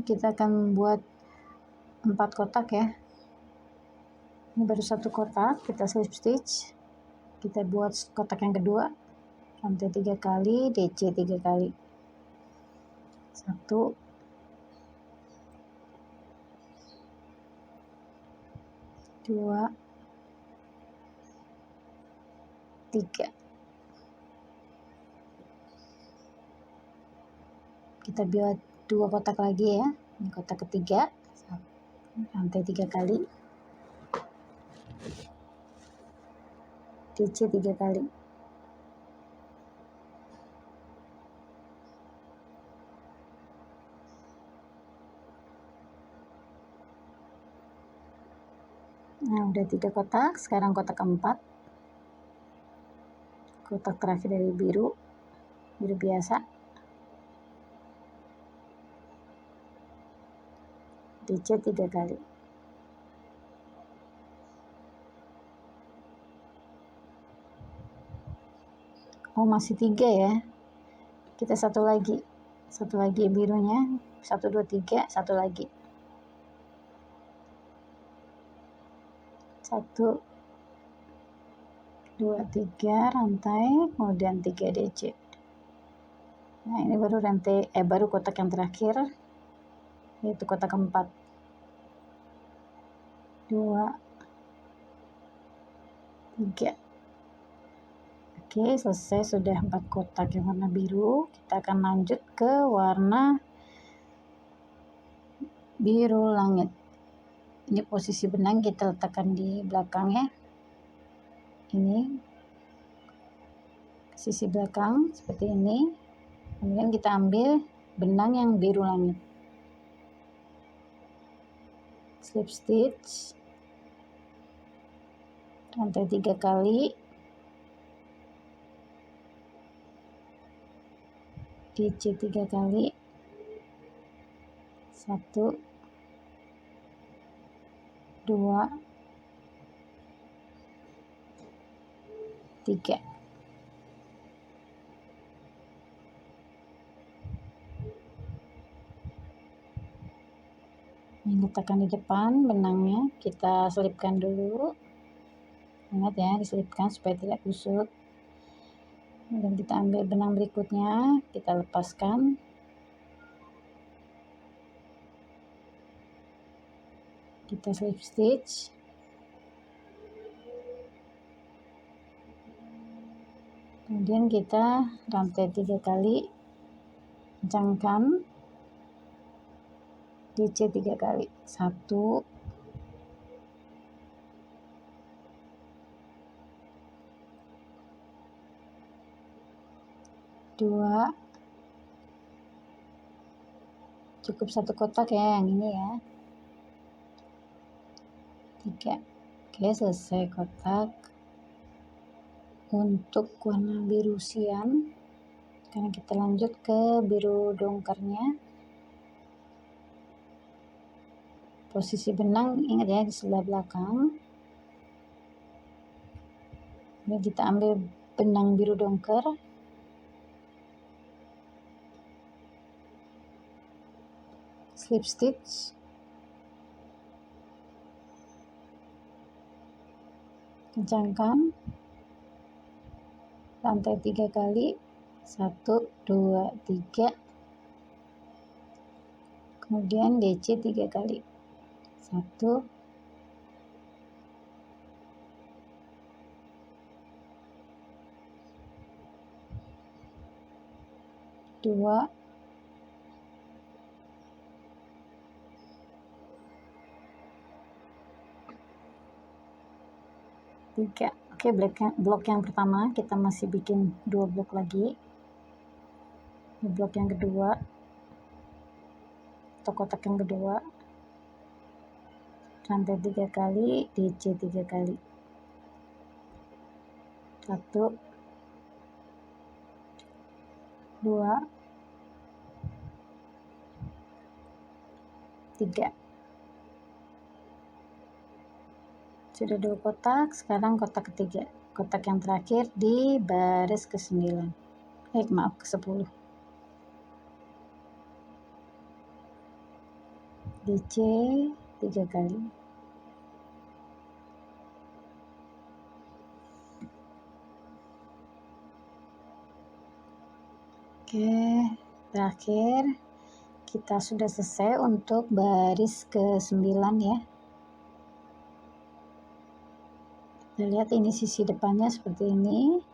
Kita akan buat 4 kotak ya. Ini baru 1 kotak, kita slip stitch. Kita buat kotak yang kedua, rantai 3 kali, DC 3 kali. 1, 2, 3. Kita buat 2 kotak lagi ya. Ini kotak ketiga, rantai 3 kali, DC 3 kali. Nah, udah 3 kotak, sekarang kotak keempat. Kotak terakhir dari biru biasa. DC 3 kali. Oh, masih 3 ya. Kita satu lagi birunya, 1, 2, 3, satu lagi. 1, 2, 3 rantai, kemudian 3 DC. Nah, ini baru baru kotak yang terakhir, yaitu kotak keempat. 2, 3. Oke, selesai, sudah 4 kotak yang warna biru. Kita akan lanjut ke warna biru langit. Ini posisi benang kita letakkan di belakang ya. Ini sisi belakang seperti ini. Kemudian kita ambil benang yang biru langit. slip stitch, rantai 3 kali, DC 3 kali, 1, 2, 3. Ini letakkan di depan benangnya, kita selipkan dulu. Ingat ya, diselipkan supaya tidak kusut. Dan kita ambil benang berikutnya, kita lepaskan. Kita slip stitch. Kemudian kita rantai 3 kali, kencangkan, DC 3 kali, 1, 2, cukup 1 kotak ya yang ini ya, 3. Oke, selesai kotak. Untuk warna biru siam, karena kita lanjut ke biru dongkernya. Posisi benang ingat ya di sebelah belakang. Ini kita ambil benang biru dongker, slip stitch, kencangkan, rantai 3 kali, 1, 2, 3, kemudian DC 3 kali, 1, 2, 3. Oke, blok yang pertama kita masih bikin 2 blok lagi. Di blok yang kedua atau kotak yang kedua, rantai 3 kali, DC 3 kali, 1, 2, 3. Sudah 2 kotak, sekarang kotak ketiga, kotak yang terakhir di baris ke-9, maaf ke-10, DC 3 kali, oke, terakhir kita sudah selesai untuk baris ke-9 ya. Kita lihat ini sisi depannya seperti ini.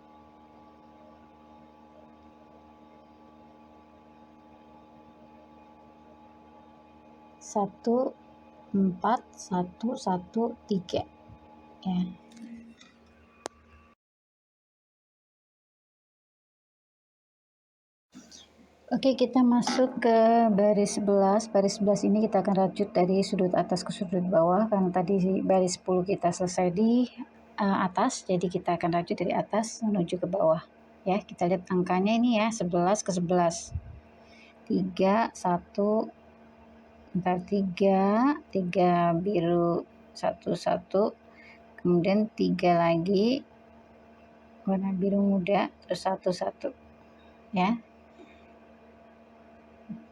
Satu, 4, 1, 1, 3 ya. Oke, kita masuk ke baris 11. Baris 11 ini kita akan rajut dari sudut atas ke sudut bawah, karena tadi baris 10 kita selesai di atas, jadi kita akan rajut dari atas menuju ke bawah ya. Kita lihat angkanya ini ya, 11 ke 11, 3, 1, ntar 3 biru, 1, 1, kemudian 3 lagi warna biru muda, terus 1, 1 ya.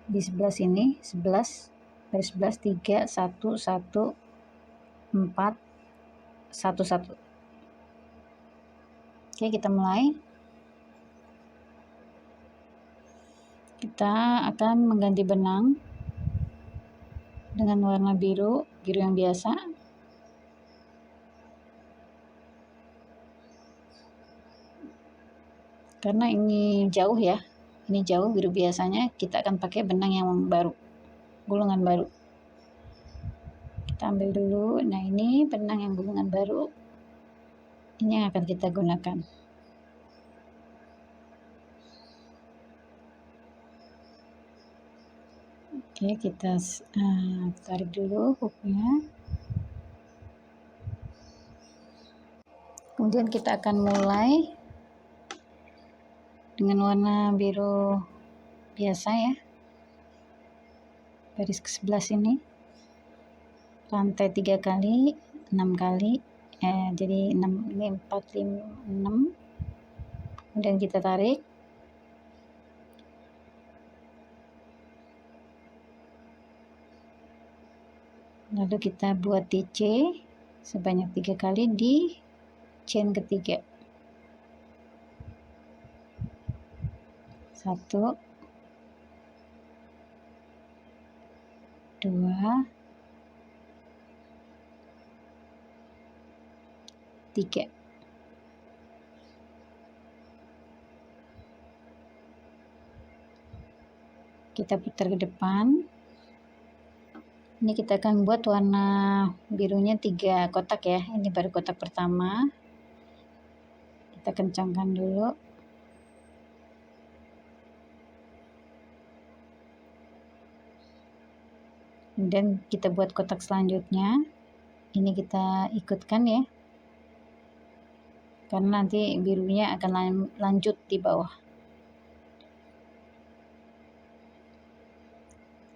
Di sebelah sini 11, baris 11, 3, 1, 1, 4, 1, 1. Oke, kita mulai. Kita akan mengganti benang dengan warna biru yang biasa. Karena ini jauh ya, ini jauh biru biasanya, kita akan pakai benang yang baru, gulungan baru. Kita ambil dulu, nah ini benang yang gulungan baru, ini yang akan kita gunakan. Oke, Oke, kita tarik dulu hooknya. Kemudian kita akan mulai dengan warna biru biasa ya, baris ke-11 ini, rantai 3 kali, 6 kali, jadi 6, ini 4, 5, 6, kemudian kita tarik, lalu kita buat DC sebanyak 3 kali di chain ketiga. 1, 2, 3. Kita putar ke depan. Ini kita akan buat warna birunya 3 kotak ya. Ini baru kotak pertama. Kita kencangkan dulu. Kemudian kita buat kotak selanjutnya. Ini kita ikutkan ya. Karena nanti birunya akan lanjut di bawah.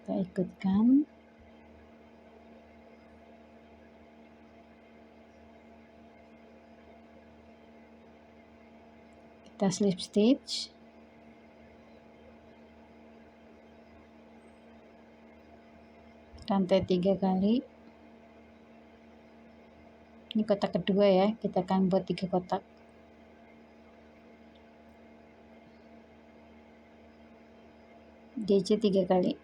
Kita ikutkan. Kita slip stitch. Rantai 3 kali. Ini kotak kedua ya, kita akan buat 3 kotak. DC 3 kali.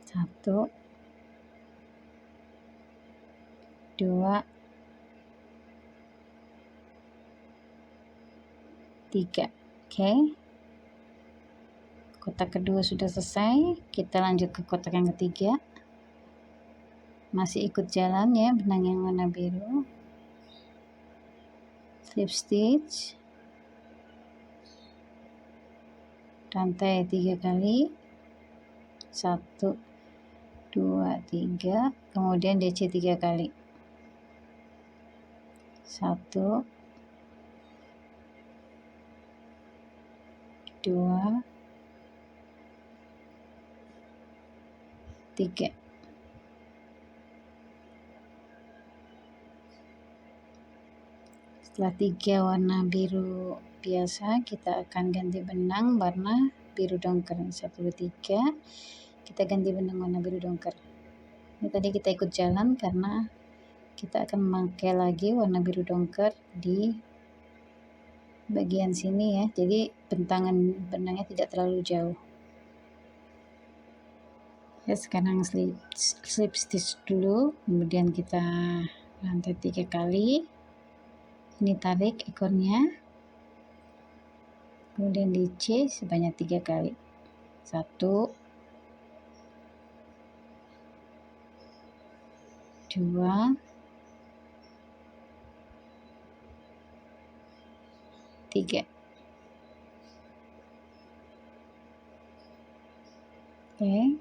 1, 2, 3. Oke. Kotak kedua sudah selesai, kita lanjut ke kotak yang ketiga. Masih ikut jalan ya, benang yang warna biru. Slip stitch. Rantai 3 kali. 1, 2, 3. Kemudian DC 3 kali. 1, 2, 3. Setelah 3 warna biru biasa, kita akan ganti benang warna biru dongker. 1, 2, 3. Kita ganti benang warna biru dongker. Ini tadi kita ikut jalan karena kita akan memakai lagi warna biru dongker di bagian sini ya. Jadi benangnya tidak terlalu jauh. Ya, sekarang slip stitch dulu, kemudian kita rantai 3 kali. Ini tarik ekornya, kemudian DC sebanyak 3 kali. 1, 2, 3. Oke,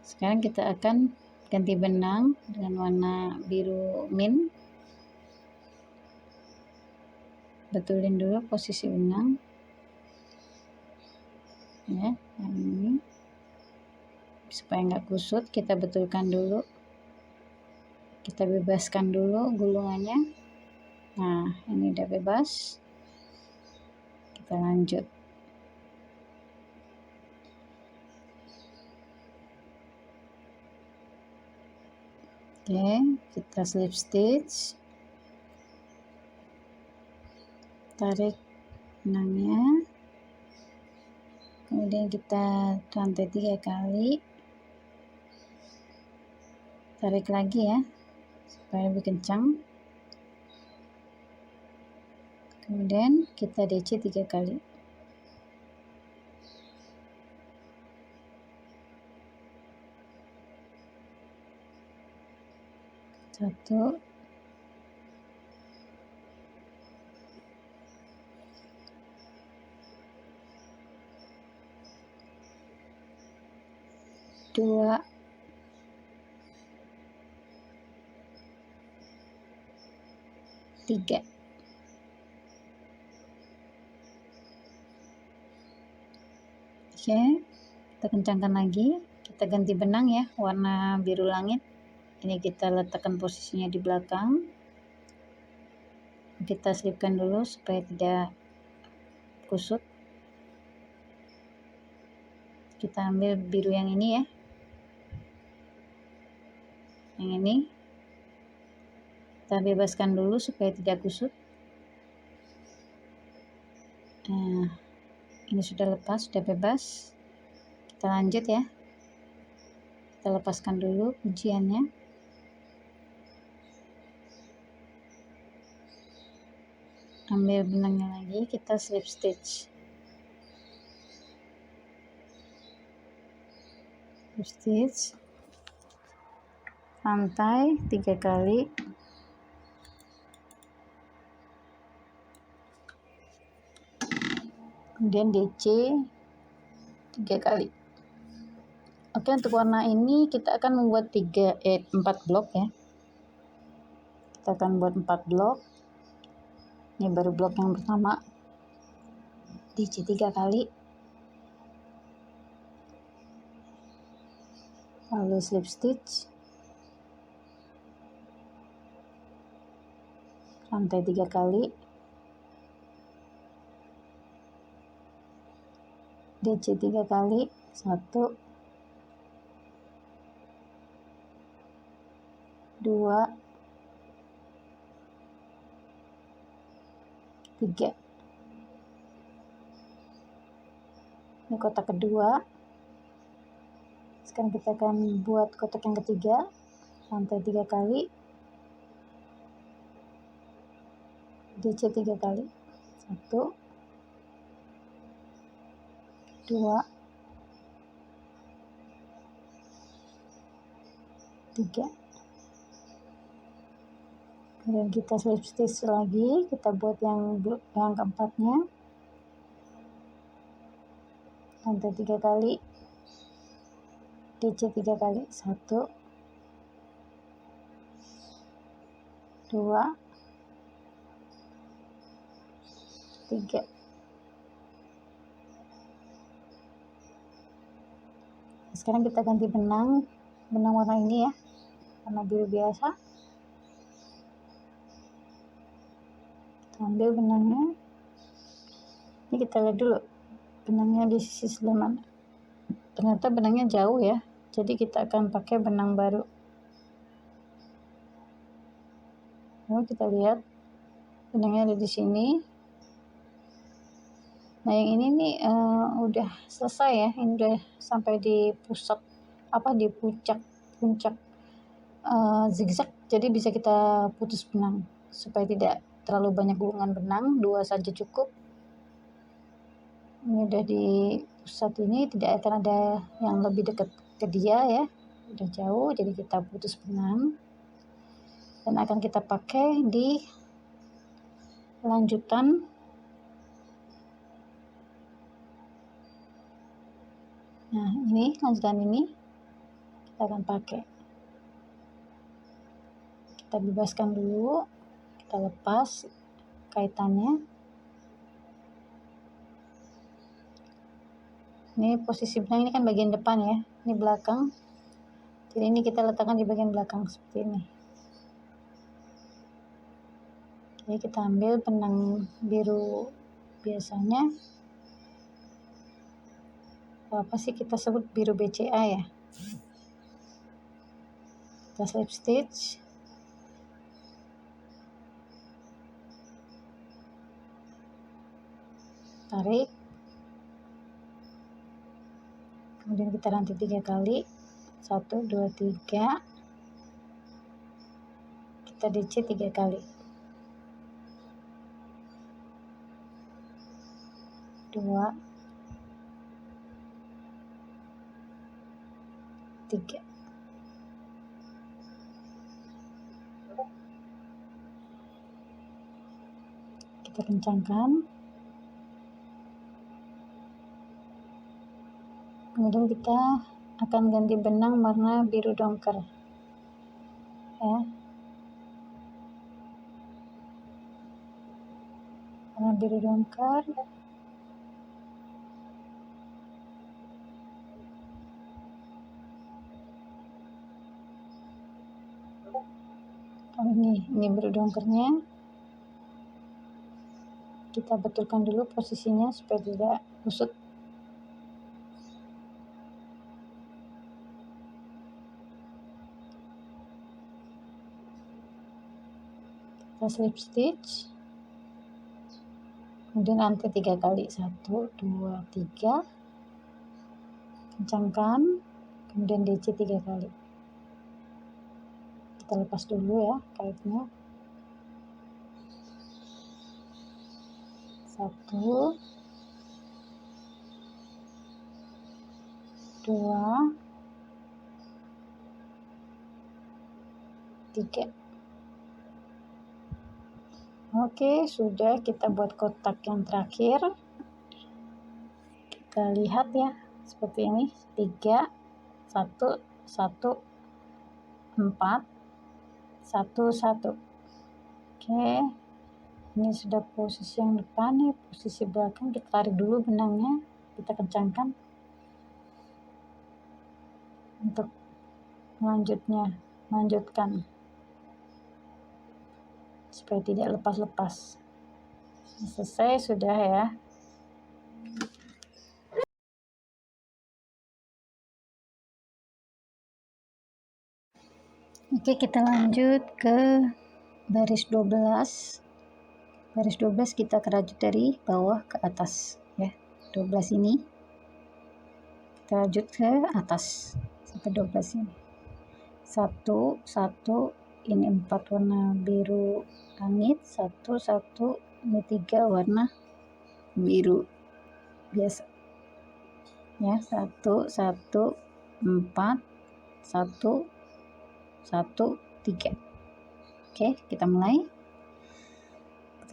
sekarang kita akan ganti benang dengan warna biru mint. Betulin dulu posisi benang ya, yang ini supaya nggak kusut. Kita betulkan dulu, kita bebaskan dulu gulungannya. Nah, ini udah bebas, kita lanjut. Oke, kita slip stitch, tarik benangnya, kemudian kita rantai 3 kali, tarik lagi ya supaya lebih kencang, kemudian kita DC 3 kali. 1, 2, 2, 3. Oke, kita kencangkan lagi. Kita ganti benang ya, warna biru langit. Ini kita letakkan posisinya di belakang. Kita selipkan dulu supaya tidak kusut. Kita ambil biru yang ini ya, yang ini kita bebaskan dulu supaya tidak kusut. Nah, ini sudah lepas, sudah bebas. Kita lanjut ya, kita lepaskan dulu kunciannya. Ambil benangnya lagi, kita slip stitch. Slip stitch, rantai 3 kali. Kemudian DC 3 kali. Oke, untuk warna ini kita akan membuat 4 blok ya. Kita akan buat 4 blok. Ini baru blok yang pertama. DC 3 kali. Lalu slip stitch. Rantai 3 kali. DC 3 kali. 1, 2, 3. Ini kotak kedua. Sekarang kita akan buat kotak yang ketiga. Rantai 3 kali. DC 3 kali. 1, 2, 3. Kemudian kita slip stitch lagi, kita buat yang keempatnya. Rantai 3 kali. DC 3 kali. 1, 2, 3. Sekarang kita ganti benang warna ini ya, warna biru biasa. Kita ambil benangnya. Ini kita lihat dulu benangnya di sisi sebelah mana. Ternyata benangnya jauh ya, jadi kita akan pakai benang baru. Lalu kita lihat benangnya ada di sini. Nah, yang ini nih udah selesai ya. Ini udah sampai di puncak zigzag. Jadi bisa kita putus benang supaya tidak terlalu banyak gulungan benang, 2 saja cukup. Ini udah di pusat ini, tidak akan ada yang lebih dekat ke dia ya. Udah jauh, jadi kita putus benang. Dan akan kita pakai di lanjutan. Nah, ini lanjutan ini kita akan pakai. Kita bebaskan dulu, kita lepas kaitannya. Ini posisi benang ini kan bagian depan ya, ini belakang. Jadi ini kita letakkan di bagian belakang seperti ini. Jadi kita ambil benang biru biasanya. Apa sih kita sebut biru BCA ya. Kita slip stitch. Tarik. Kemudian kita rantai 3 kali. 1, 2, 3. Kita DC 3 kali. 2, 3. Kita kencangkan. Kemudian kita akan ganti benang warna biru dongker ya, warna biru dongker. Oh, ini biru dongkernya. Kita betulkan dulu posisinya supaya tidak kusut. Kita slip stitch, kemudian rantai 3 kali, 1 2 3, kencangkan, kemudian DC 3 kali. Kita lepas dulu ya kaitnya. 1 2 3. Oke, sudah. Kita buat kotak yang terakhir. Kita lihat ya, seperti ini. 3 1 1 4 1 1. Oke, ini sudah posisi yang depan nih. Posisi belakang kita tarik dulu benangnya, kita kencangkan untuk melanjutkan supaya tidak lepas-lepas. Selesai sudah ya. Oke, kita lanjut ke baris 12. Baris 12 kita kerajut dari bawah ke atas ya. 12 ini kita rajut ke atas sampai 12 ini. 1 1, ini 4 warna biru langit, 1 1, ini 3 warna biru biasa ya. 1 1 4 1 1 3. Oke, kita mulai.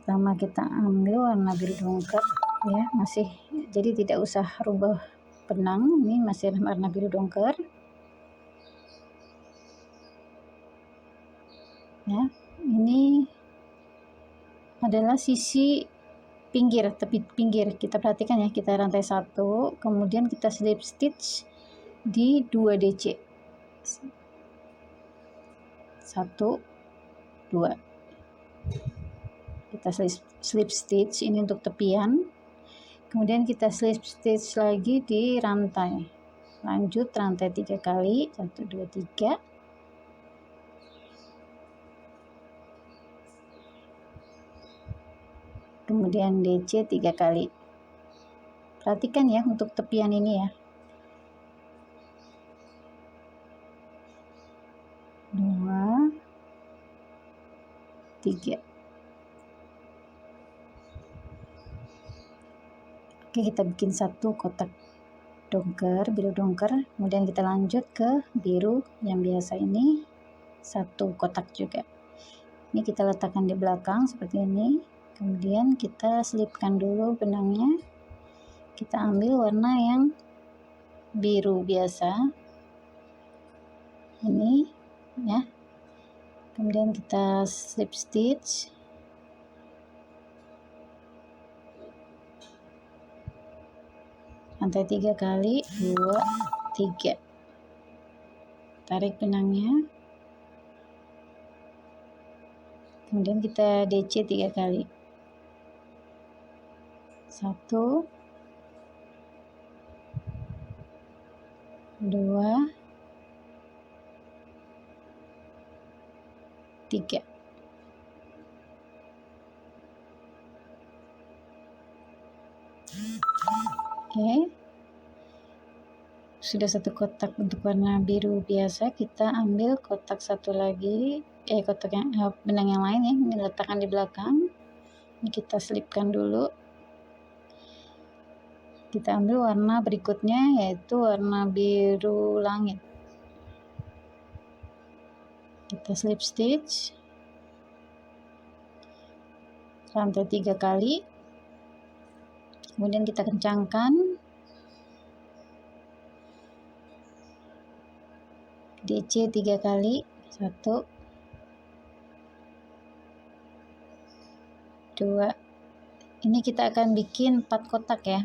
Pertama kita ambil warna biru dongker ya, masih, jadi tidak usah rubah benang, ini masih warna biru dongker ya. Ini adalah sisi pinggir, tepi pinggir. Kita perhatikan ya, kita rantai 1, kemudian kita slip stitch di 2 DC. 1 2. Kita slip stitch ini untuk tepian, kemudian kita slip stitch lagi di rantai, lanjut rantai 3 kali, 1 2 3, kemudian DC 3 kali. Perhatikan ya untuk tepian ini ya. 2 3. Oke, kita bikin satu kotak dongker, biru dongker, kemudian kita lanjut ke biru yang biasa ini, satu kotak juga. Ini kita letakkan di belakang seperti ini, kemudian kita selipkan dulu benangnya. Kita ambil warna yang biru biasa ini ya, kemudian kita slip stitch. Rantai 3 kali, 2 3, tarik benangnya, kemudian kita DC 3 kali, 1 2 3. Oke, sudah satu kotak untuk warna biru biasa. Kita ambil kotak satu lagi, kotak yang benang yang lain ya, ini letakkan di belakang. Ini kita selipkan dulu. Kita ambil warna berikutnya, yaitu warna biru langit. Kita slip stitch, rantai 3 kali, kemudian kita kencangkan, DC 3 kali, 1, 2. Ini kita akan bikin 4 kotak ya.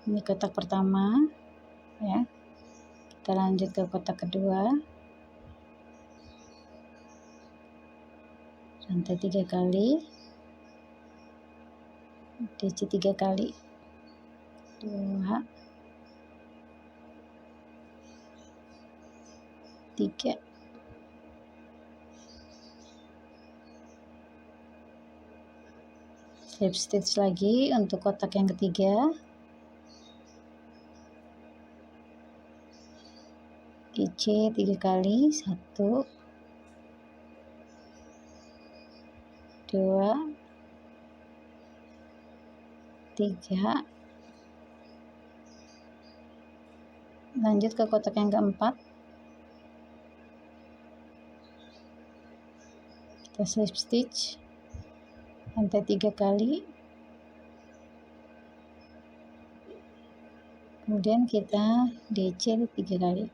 Ini kotak pertama ya. Kita lanjut ke kotak kedua. Rantai 3 kali. DC 3 kali. 2, 3. Slip stitch lagi untuk kotak yang ketiga. DC 3 kali, 1, 2, 3. Lanjut ke kotak yang keempat. Kita slip stitch rantai 3 kali, kemudian kita DC 3 kali.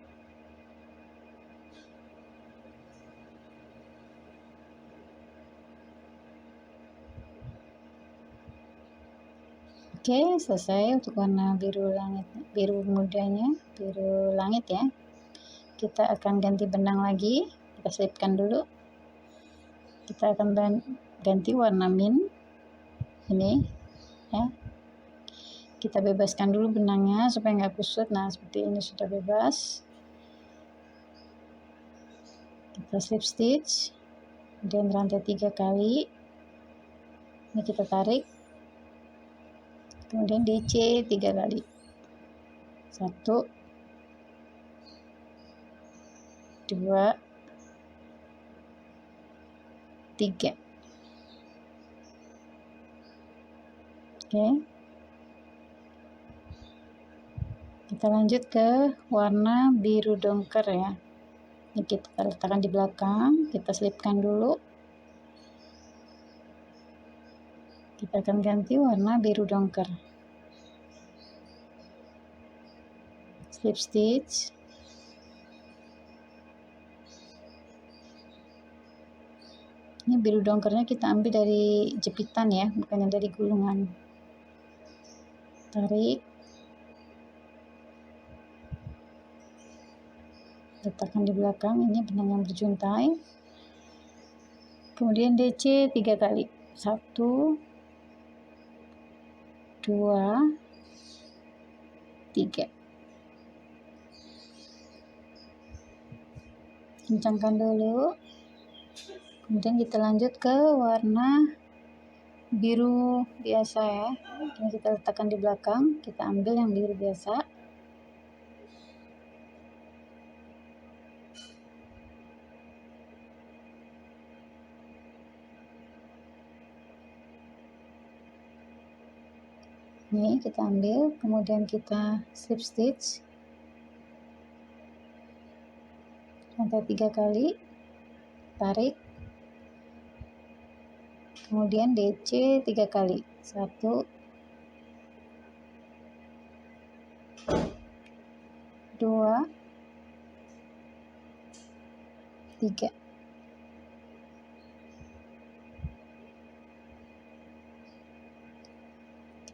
Oke, selesai untuk warna biru langit, biru mudanya, biru langit ya. Kita akan ganti benang lagi, kita selipkan dulu. Kita akan ganti warna mint ini ya. Kita bebaskan dulu benangnya supaya nggak kusut. Nah, seperti ini sudah bebas. Kita slip stitch, kemudian rantai 3 kali. Ini kita tarik, kemudian DC 3 kali. 1, 2, 3. Oke. Kita lanjut ke warna biru dongker ya. Ini kita letakkan di belakang, kita selipkan dulu. Kita akan ganti warna biru dongker. Slip stitch. Ini biru dongkernya kita ambil dari jepitan ya, bukan dari gulungan. Tarik. Letakkan di belakang, ini benang yang berjuntai. Kemudian DC 3 kali. 1, 2, 3. Kencangkan dulu. Kemudian kita lanjut ke warna biru biasa ya. Ini kita letakkan di belakang, kita ambil yang biru biasa. Ini kita ambil, kemudian kita slip stitch rantai 3 kali, tarik, kemudian DC 3 kali. 1, 2, 3.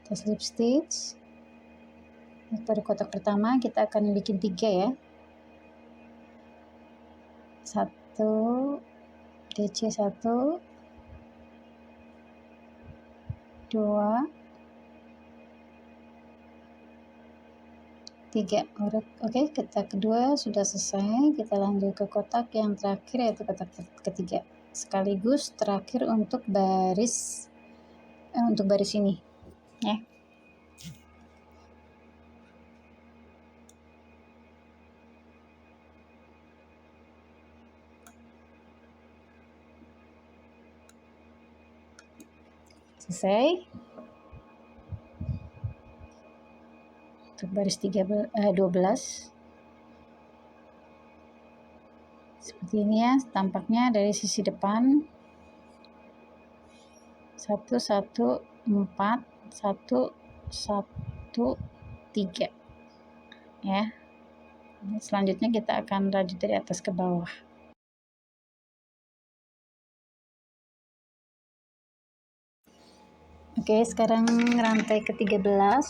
Kita slip stitch. Pada kotak pertama kita akan bikin 3 ya. 1, DC 1, 2, 3. Oke, kotak kedua sudah selesai. Kita lanjut ke kotak yang terakhir, yaitu kotak ketiga. Sekaligus terakhir untuk baris ini ya. Selesai. Untuk baris 12 seperti ini ya tampaknya dari sisi depan. 1, 1, 4, 1, 1, 3 ya. Selanjutnya kita akan rajut dari atas ke bawah. Oke, sekarang rantai ke-13.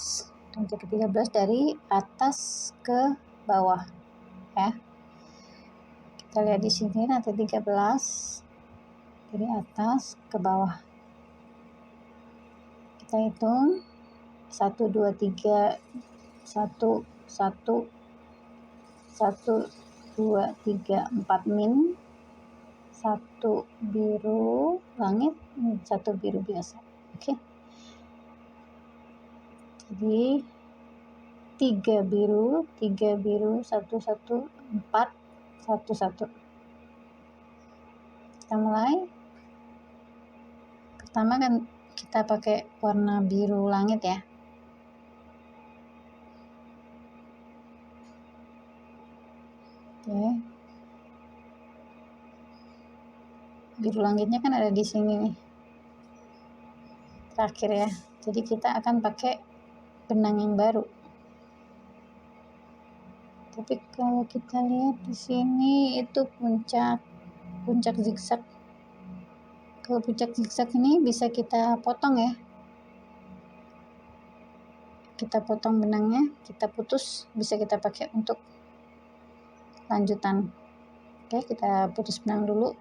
Rantai ke-13 dari atas ke bawah ya. Kita lihat di sini rantai 13 dari atas ke bawah. Kita hitung 1 2 3 1 1 1 2 3 4 min, 1 biru langit, 1 biru biasa. Oke. Jadi 3 biru 1 1 4 1 1. Kita mulai. Pertama kan kita pakai warna biru langit ya. Oke. Biru langitnya kan ada di sini nih. Terakhir ya. Jadi kita akan pakai benang yang baru. Tapi kalau kita lihat di sini itu puncak zigzag. Kalau puncak zigzag ini bisa kita potong ya. Kita potong benangnya, kita putus, bisa kita pakai untuk lanjutan. Oke, kita putus benang dulu.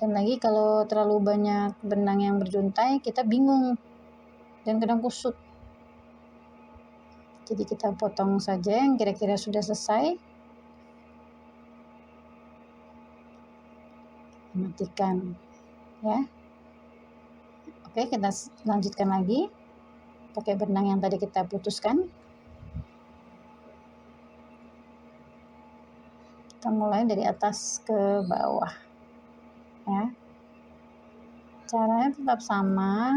Dan lagi kalau terlalu banyak benang yang berjuntai, kita bingung dan kadang kusut. Jadi kita potong saja yang kira-kira sudah selesai. Matikan ya. Oke, kita lanjutkan lagi pakai benang yang tadi kita putuskan. Kita mulai dari atas ke bawah ya. Caranya tetap sama.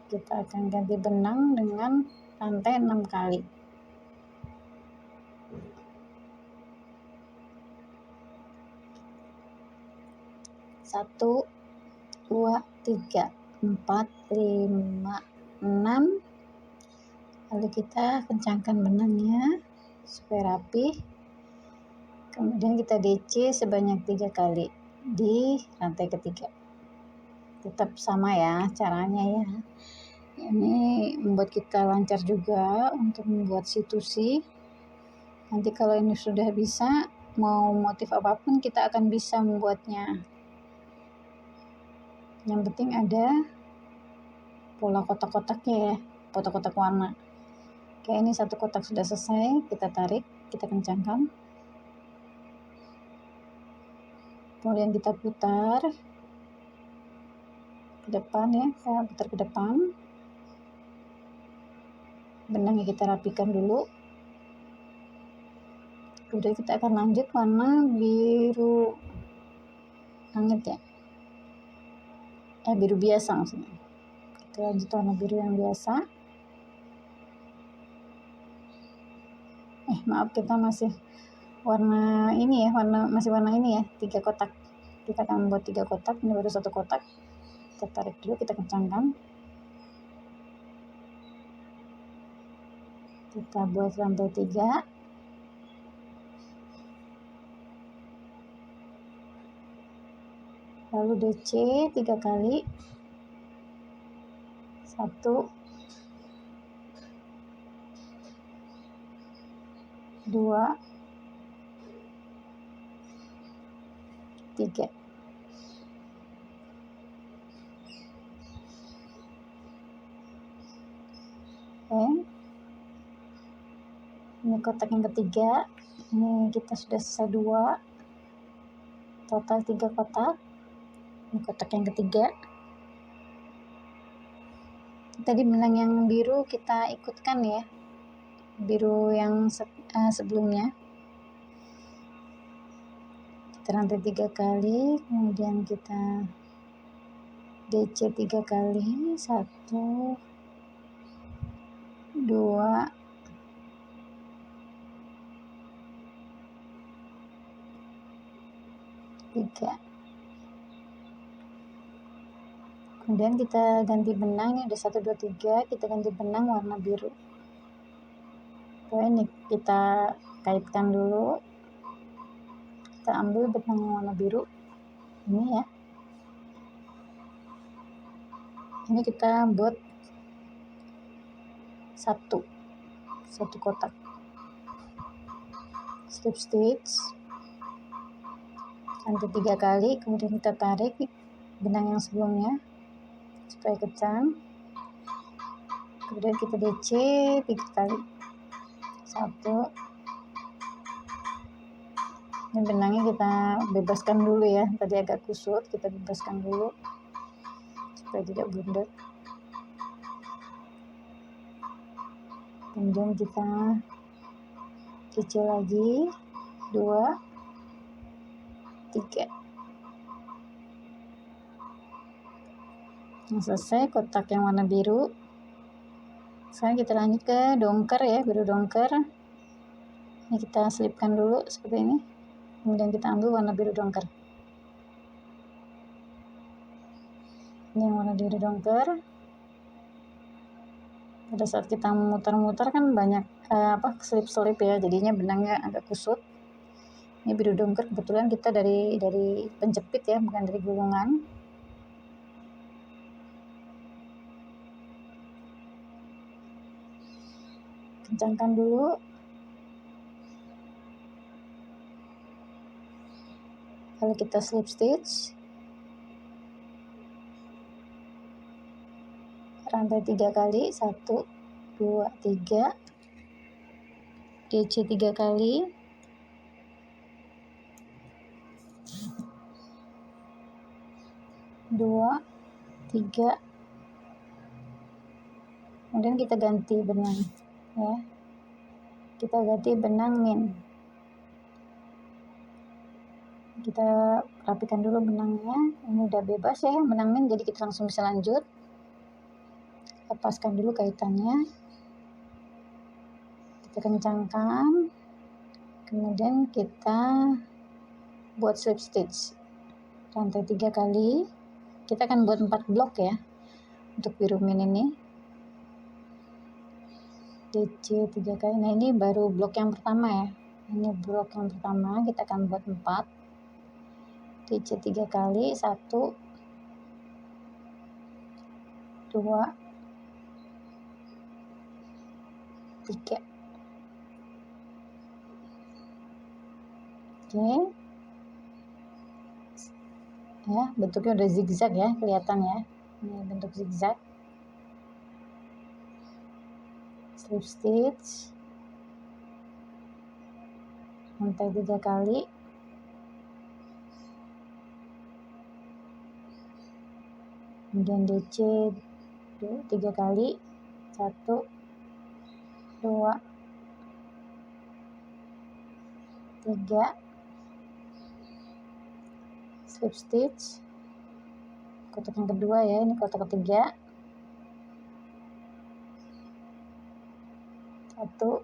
Kita akan ganti benang dengan rantai 6 kali. Satu, 2, 3, 4, 5, 6. Lalu kita kencangkan benangnya supaya rapi. Kemudian kita DC sebanyak 3 kali di rantai ketiga. Tetap sama ya caranya ya. Ini membuat kita lancar juga untuk membuat situasi. Nanti kalau ini sudah bisa, mau motif apapun kita akan bisa membuatnya. Yang penting ada pola kotak-kotaknya ya, kotak-kotak warna. Oke, ini satu kotak sudah selesai, kita tarik, kita kencangkan. Kemudian kita putar ke depan ya, kita putar ke depan. Benangnya kita rapikan dulu. Kemudian kita akan lanjut warna biru langit ya. Biru biasa maksudnya. Kita lanjut warna biru yang biasa. Maaf, kita masih warna ini ya, masih warna ini ya, 3 kotak. Kita akan membuat 3 kotak, ini baru 1 kotak. Kita tarik dulu, kita kencangkan. Kita buat rantai 3. Lalu DC 3 kali. 1, 2, 3. Oke. Ini kotak yang ketiga. Ini kita sudah selesai 2. Total 3 kotak. Ini kotak yang ketiga. Tadi benang yang biru kita ikutkan ya. Biru yang sebelumnya. Kita rantai 3 kali, kemudian kita DC 3 kali. 1, 2, 3. Kemudian kita ganti benang, ini udah 1 2 3, kita ganti benang warna biru. Oke, ini kita kaitkan dulu. Kita ambil benang yang warna biru ini ya. Ini kita buat satu kotak slip stitch sampai 3 kali, kemudian kita tarik benang yang sebelumnya supaya kencang, kemudian kita DC 3 kali. 1, ini benangnya kita bebaskan dulu ya, tadi agak kusut, kita bebaskan dulu supaya tidak bundar. Kemudian kita DC lagi 2, 3. Nah, selesai kotak yang warna biru. Sekarang kita lanjut ke dongker ya, biru dongker. Ini kita selipkan dulu seperti ini, kemudian kita ambil warna biru dongker. Ini yang warna biru dongker. Pada saat kita memutar-mutar kan banyak selip-selip ya, jadinya benangnya agak kusut. Ini biru dongker, kebetulan kita dari penjepit ya, bukan dari gulungan. Kencangkan dulu. Lalu kita slip stitch. Rantai 3 kali, 1, 2, 3. DC 3 kali. 2, 3. Kemudian kita ganti benang ya. Kita ganti benang min. Kita rapikan dulu benangnya. Ini udah bebas ya benang min, jadi kita langsung bisa lanjut. Lepaskan dulu kaitannya. Kita kencangkan. Kemudian kita buat slip stitch. Rantai 3 kali. Kita akan buat 4 blok ya untuk biru min ini. DC 3 kali. Nah, ini baru blok yang pertama ya. Ini blok yang pertama, kita akan buat 4. DC 3 kali, 1, 2, 3. Oke. Ya, bentuknya udah zigzag ya, kelihatan ya. Ini bentuk zigzag. Slip stitch. Rantai 3 kali. Kemudian DC 3 kali. 1, 2, 3. Slip stitch. Kotak yang kedua ya, ini kotak ketiga. 1,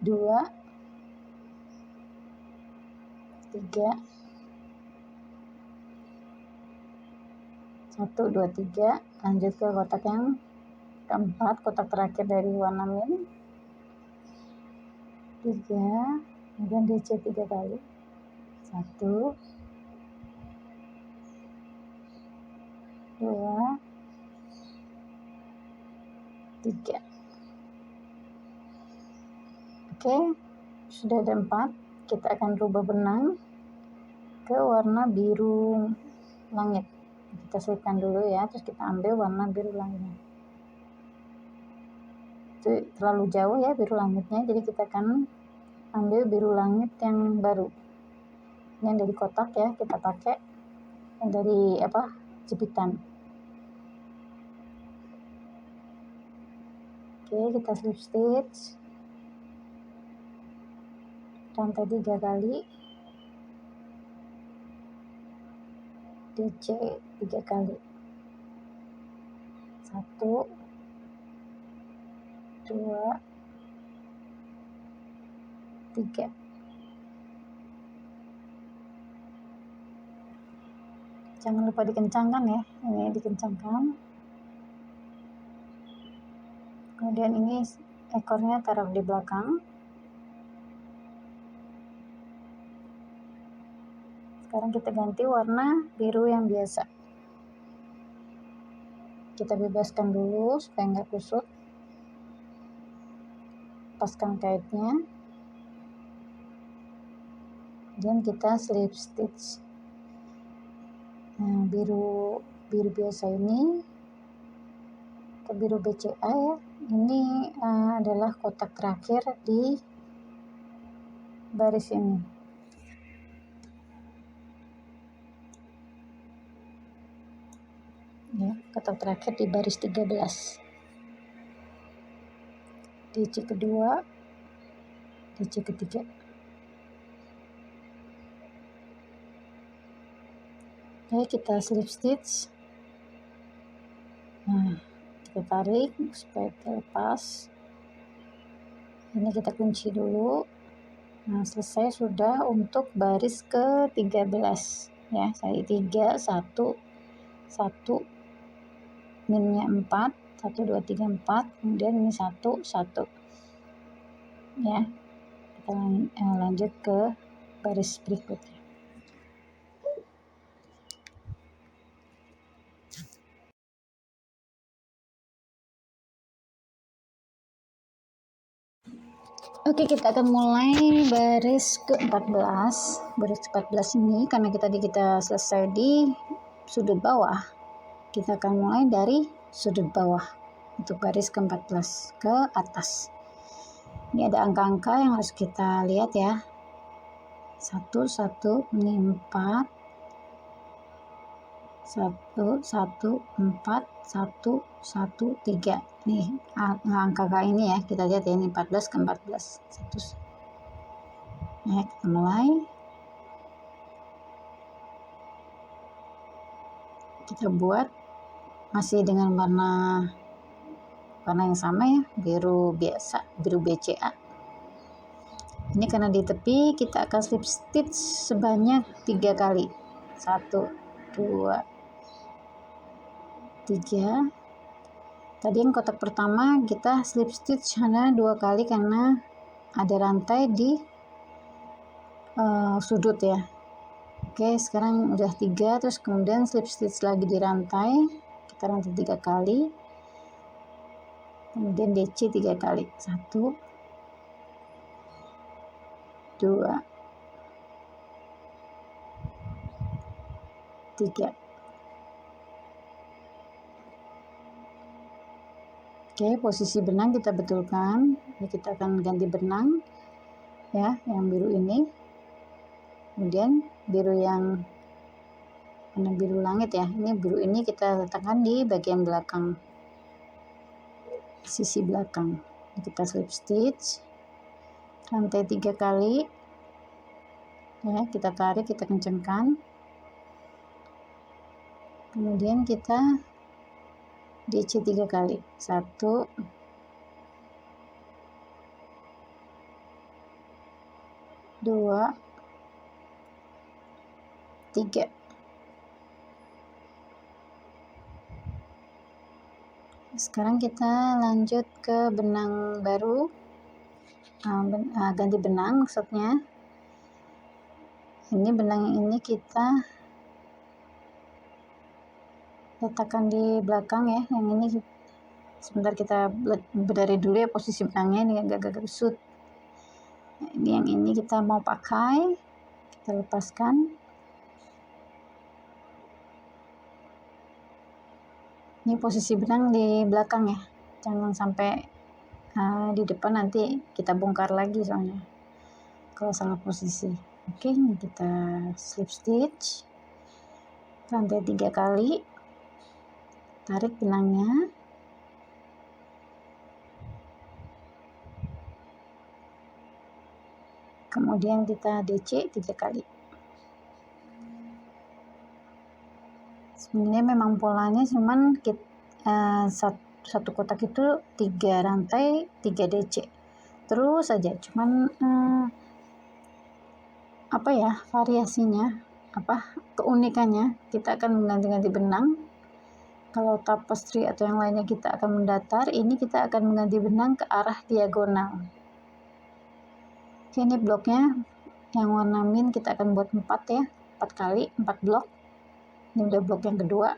2, 3. 1, 2, 3. Lanjut ke kotak yang keempat, kotak terakhir dari warna min. 3. Kemudian DC 3 kali. 1, 2, 3. Oke, sudah ada 4. Kita akan rubah benang ke warna biru langit. Kita selipkan dulu ya, terus kita ambil warna biru langitnya. Itu terlalu jauh ya biru langitnya, jadi kita akan ambil biru langit yang baru. Ini yang dari kotak ya, kita pakai yang dari jepitan. Oke, kita slip stitch. Rantai 3 kali. DC 3 kali. 1, 2, 3. Jangan lupa dikencangkan ya, ini dikencangkan. Kemudian ini ekornya taruh di belakang. Sekarang kita ganti warna biru yang biasa. Kita bebaskan dulu supaya nggak kusut. Paskan kaitnya. Kemudian kita slip stitch. Nah, biru biasa ini atau biru BCA ya. Ini adalah kotak terakhir di baris ini. Ya, kotak terakhir di baris 13. DC kedua, DC ketiga. Oke, kita slip stitch. Nah, kita tarik supaya terlepas. Ini kita kunci dulu. Nah, selesai sudah untuk baris ke-13 ya. Saya 3 1 1 minnya 4 1 2 3 4, kemudian ini 1 1 ya. Kita lanjut ke baris berikutnya. Oke, kita akan mulai baris ke-14. Baris ke-14 ini karena tadi kita selesai di sudut bawah, kita akan mulai dari sudut bawah untuk baris ke-14 ke atas. Ini ada angka-angka yang harus kita lihat ya. 1 1 ini 4 1 1 4 1 1 3. Nih angka ini ya, kita lihat ya, ini 14 ke 14 1. Ya, kita mulai. Kita buat masih dengan warna yang sama ya, biru biasa, biru BCA. Ini karena di tepi kita akan slip stitch sebanyak 3 kali. 1 2 3. Tadi yang kotak pertama kita slip stitch hanya 2 kali karena ada rantai di sudut ya. Oke, sekarang udah 3, terus kemudian slip stitch lagi di rantai. Kita rantai 3 kali. Kemudian DC 3 kali. 1 2 3. Oke, posisi benang kita betulkan. Ini kita akan ganti benang ya, yang biru ini. Kemudian biru yang warna biru langit ya. Ini biru ini kita letakkan di bagian belakang, sisi belakang. Kita slip stitch, rantai 3 kali ya, kita tarik, kita kencangkan. Kemudian kita DC 3 kali. 1 2 3. Sekarang kita lanjut ke benang baru, ganti benang maksudnya. Ini benang ini kita letakkan di belakang ya, yang ini sebentar kita berdiri dulu ya, posisi benangnya ini agak-agak kusut. Ini yang ini kita mau pakai, kita lepaskan. Ini posisi benang di belakang ya, jangan sampai di depan, nanti kita bongkar lagi soalnya kalau salah posisi. Oke, ini kita slip stitch, rantai 3 kali, tarik benangnya, kemudian kita DC 3 kali. Sebenarnya memang polanya cuman satu kotak itu 3 rantai 3 DC terus saja, cuman apa ya variasinya, keunikannya, kita akan mengganti-ganti benang Kalau tapestry atau yang lainnya kita akan mendatar, ini kita akan mengganti benang ke arah diagonal. Oke, ini bloknya yang warna mint kita akan buat 4 ya, 4 kali, 4 blok. Ini udah blok yang kedua.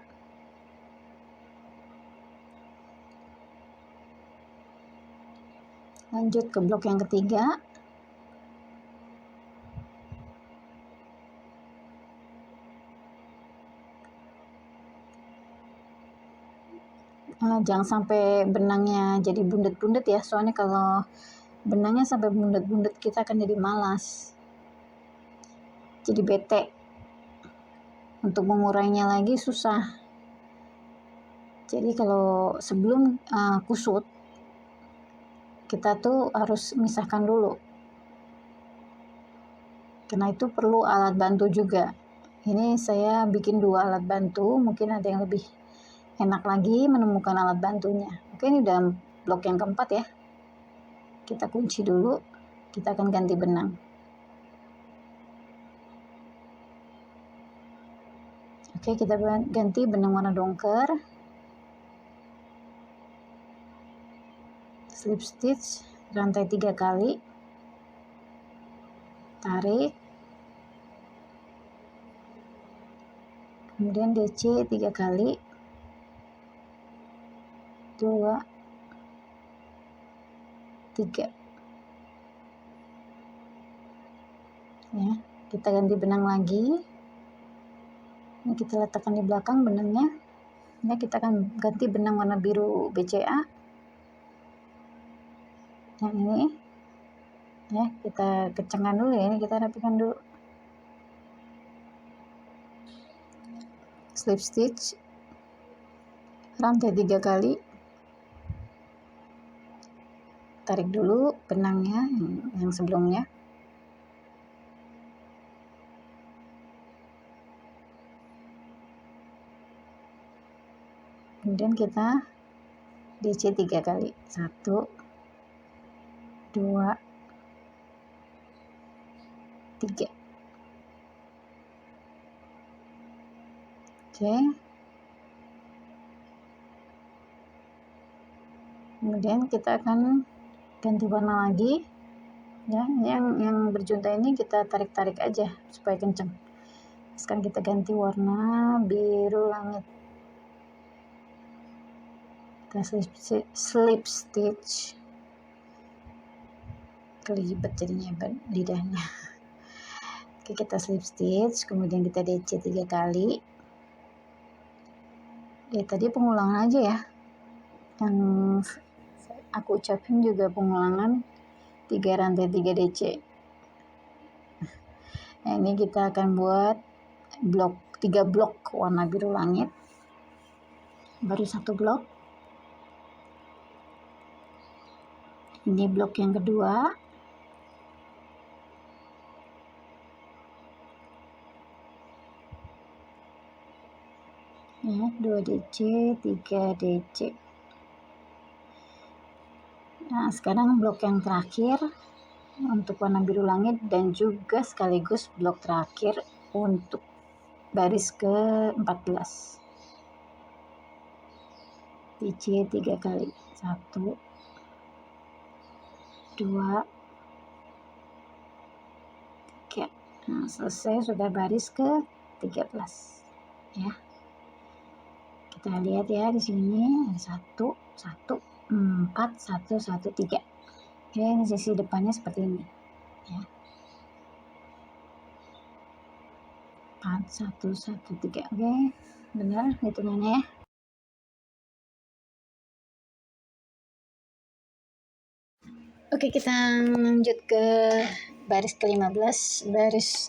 Lanjut ke blok yang ketiga. Jangan sampai benangnya jadi bundet-bundet ya, soalnya kalau benangnya sampai bundet-bundet kita akan jadi malas, jadi bete. Untuk menguranginya lagi susah. Jadi kalau sebelum kusut, kita tuh harus misahkan dulu, karena itu perlu alat bantu juga. Ini saya bikin 2 alat bantu, mungkin ada yang lebih enak lagi menemukan alat bantunya. Oke, ini udah blok yang keempat ya. Kita kunci dulu, kita akan ganti benang. Oke, kita ganti benang warna dongker. Slip stitch, rantai 3 kali. Tarik. Kemudian DC 3 kali. 2, 3. Ya, kita ganti benang lagi. Ini kita letakkan di belakang benangnya. Ini kita akan ganti benang warna biru BCA. Yang ini. Ya, kita kencangkan dulu ya, ini kita rapikan dulu. Slip stitch, rantai 3 kali. Tarik dulu benangnya yang sebelumnya. Kemudian kita DC 3 kali. 1, 2, 3. Oke. Kemudian kita akan ganti warna lagi. Ya, yang berjunta ini kita tarik-tarik aja supaya kencang. Sekarang kita ganti warna biru langit. Kita slip stitch. Kelibet jadinya lidahnya. Oke, kita slip stitch, kemudian kita DC 3 kali. Ya, tadi pengulangan aja ya. Yang aku ucapin juga pengulangan 3 rantai 3 DC. Nah, ini kita akan buat 3 blok warna biru langit. Baru 1 blok. Ini blok yang kedua. Ya, 2 DC, 3 DC. Nah, sekarang blok yang terakhir untuk warna biru langit dan juga sekaligus blok terakhir untuk baris ke-14. DC 3 kali. 1, 2, 3. Nah, selesai, sudah baris ke-13 ya. Kita lihat ya di sini ada 1, 1, 4, 1, 1, 3. Oke, ini sisi depannya seperti ini ya. 4, 1, 1, 3. Oke, benar hitungannya ya. Oke, kita lanjut ke baris ke-15, baris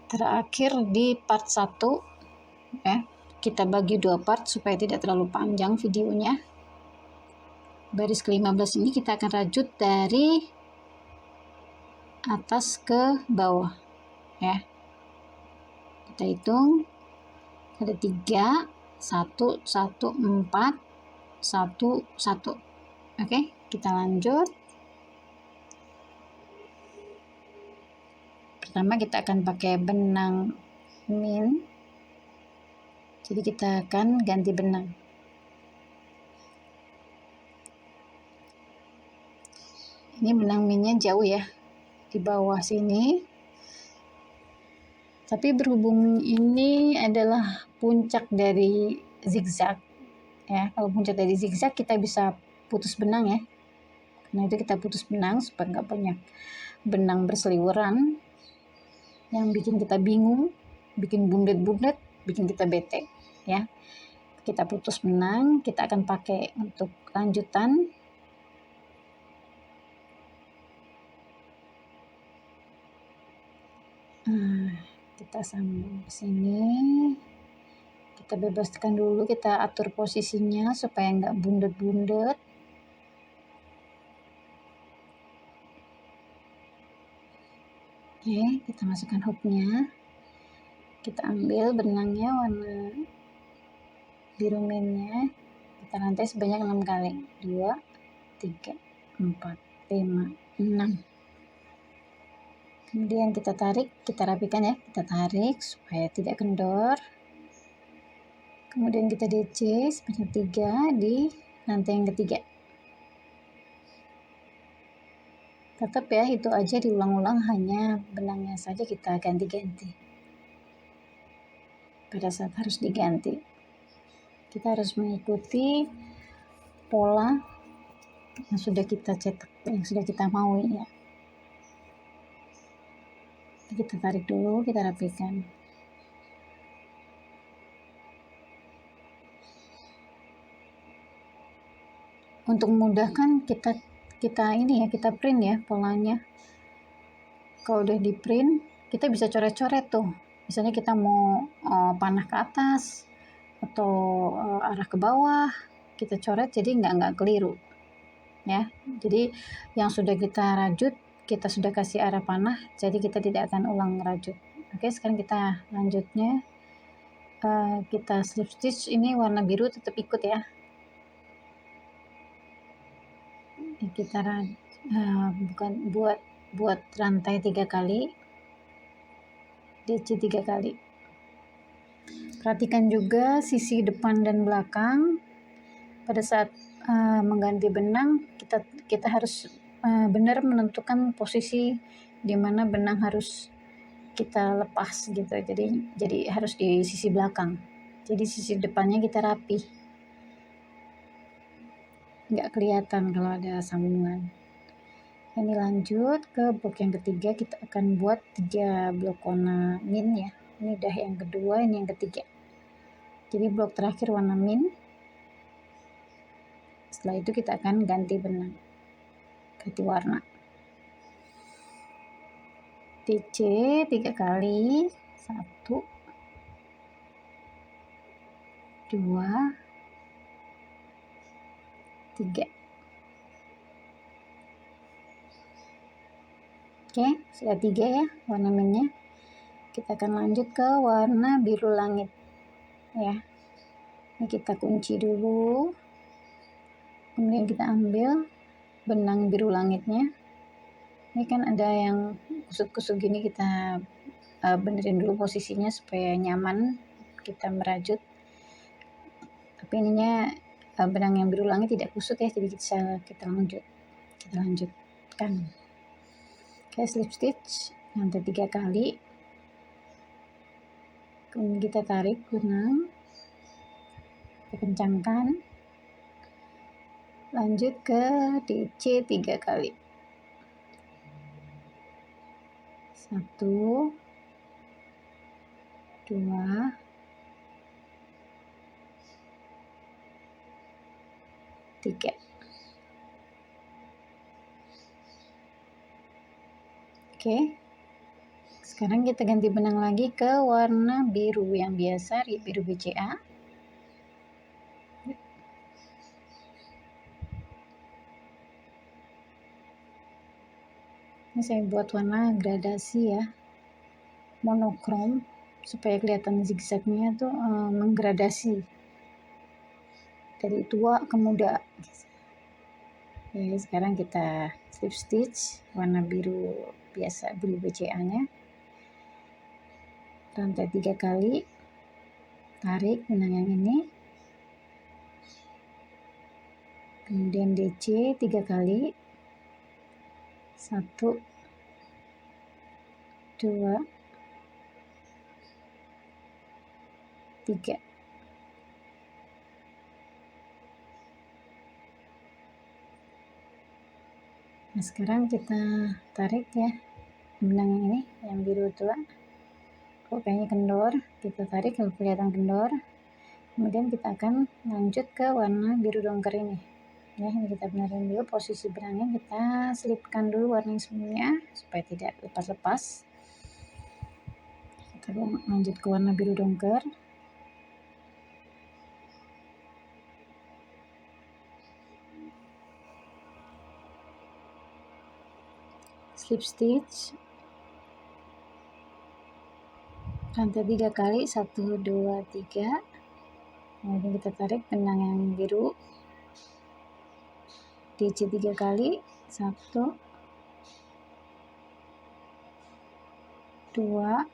terakhir di part 1 ya. Kita bagi 2 part supaya tidak terlalu panjang videonya. Baris ke-15 ini kita akan rajut dari atas ke bawah ya. Kita hitung ada 3, 1, 1, 4, 1, 1. Oke, kita lanjut. Pertama kita akan pakai benang mint. Jadi kita akan ganti benang. Ini benang minnya jauh ya, di bawah sini. Tapi berhubung ini adalah puncak dari zigzag ya, kalau puncak dari zigzag kita bisa putus benang ya. Nah itu kita putus benang supaya nggak banyak benang berseliweran yang bikin kita bingung, bikin bundet-bundet, bikin kita bete ya. Kita putus benang, kita akan pakai untuk lanjutan. Kita sambung ke sini, kita bebaskan dulu, kita atur posisinya supaya nggak bundet-bundet. Oke, kita masukkan hooknya, kita ambil benangnya warna biru mainnya, kita rantai sebanyak 6 kali, 2, 3, 4, 5, 6. Kemudian kita tarik, kita rapikan ya, kita tarik supaya tidak kendor. Kemudian kita DC sebanyak 3 di rantai yang ketiga. Tetap ya, itu aja diulang-ulang, hanya benangnya saja kita ganti-ganti. Pada saat harus diganti, kita harus mengikuti pola yang sudah kita cetak, yang sudah kita mau ya. Kita tarik dulu, kita rapikan. Untuk memudahkan kita ini ya, kita print ya polanya. Kalau udah di print, kita bisa coret-coret tuh. Misalnya kita mau panah ke atas atau arah ke bawah, kita coret jadi nggak keliru ya. Jadi yang sudah kita rajut, kita sudah kasih arah panah, jadi kita tidak akan ulang rajut. Oke, sekarang kita lanjutnya, kita slip stitch. Ini warna biru tetap ikut ya. Kita bukan buat rantai 3 kali, DC 3 kali. Perhatikan juga sisi depan dan belakang. Pada saat mengganti benang, kita harus benar menentukan posisi di mana benang harus kita lepas gitu. Jadi harus di sisi belakang. Jadi sisi depannya kita rapi, nggak kelihatan kalau ada sambungan. Ini lanjut ke blok yang ketiga, kita akan buat 3 blok warna mint ya. Ini udah yang kedua, ini yang ketiga. Jadi blok terakhir warna mint. Setelah itu kita akan ganti benang, ganti warna. DC 3 kali, 1, 2, 3. Oke, sudah 3 ya warna mintnya. Kita akan lanjut ke warna biru langit ya. Ini kita kunci dulu, kemudian kita ambil benang biru langitnya. Ini kan ada yang kusut-kusut gini, kita benerin dulu posisinya supaya nyaman kita merajut. Tapi ininya benang yang biru langit tidak kusut ya, jadi kita lanjutkan. Oke, slip stitch rantai 3 kali, kemudian kita tarik benang, kita kencangkan, lanjut ke DC 3 kali, 1, 2, 3. Oke, sekarang kita ganti benang lagi ke warna biru yang biasa, biru BCA. Ini saya buat warna gradasi ya, monokrom, supaya kelihatan zigzagnya tuh menggradasi dari tua ke muda. Oke, sekarang kita slip stitch warna biru biasa, biru BCA-nya. Rantai 3 kali, tarik benang yang ini, kemudian DC 3 kali, 1, 2, 3. Nah, sekarang kita tarik ya benang yang ini, yang biru tua. Kok kayaknya kendor, kita tarik kalau kelihatan kendor. Kemudian kita akan lanjut ke warna biru dongker ini. Ya, ini kita benerin dulu posisi benangnya, kita selipkan dulu warna yang sebelumnya supaya tidak lepas-lepas. Kita lanjut ke warna biru dongker. Slip stitch, rantai 3 kali, 1, 2, 3. Kemudian kita tarik benang yang biru, DC 3 kali, 1, 2,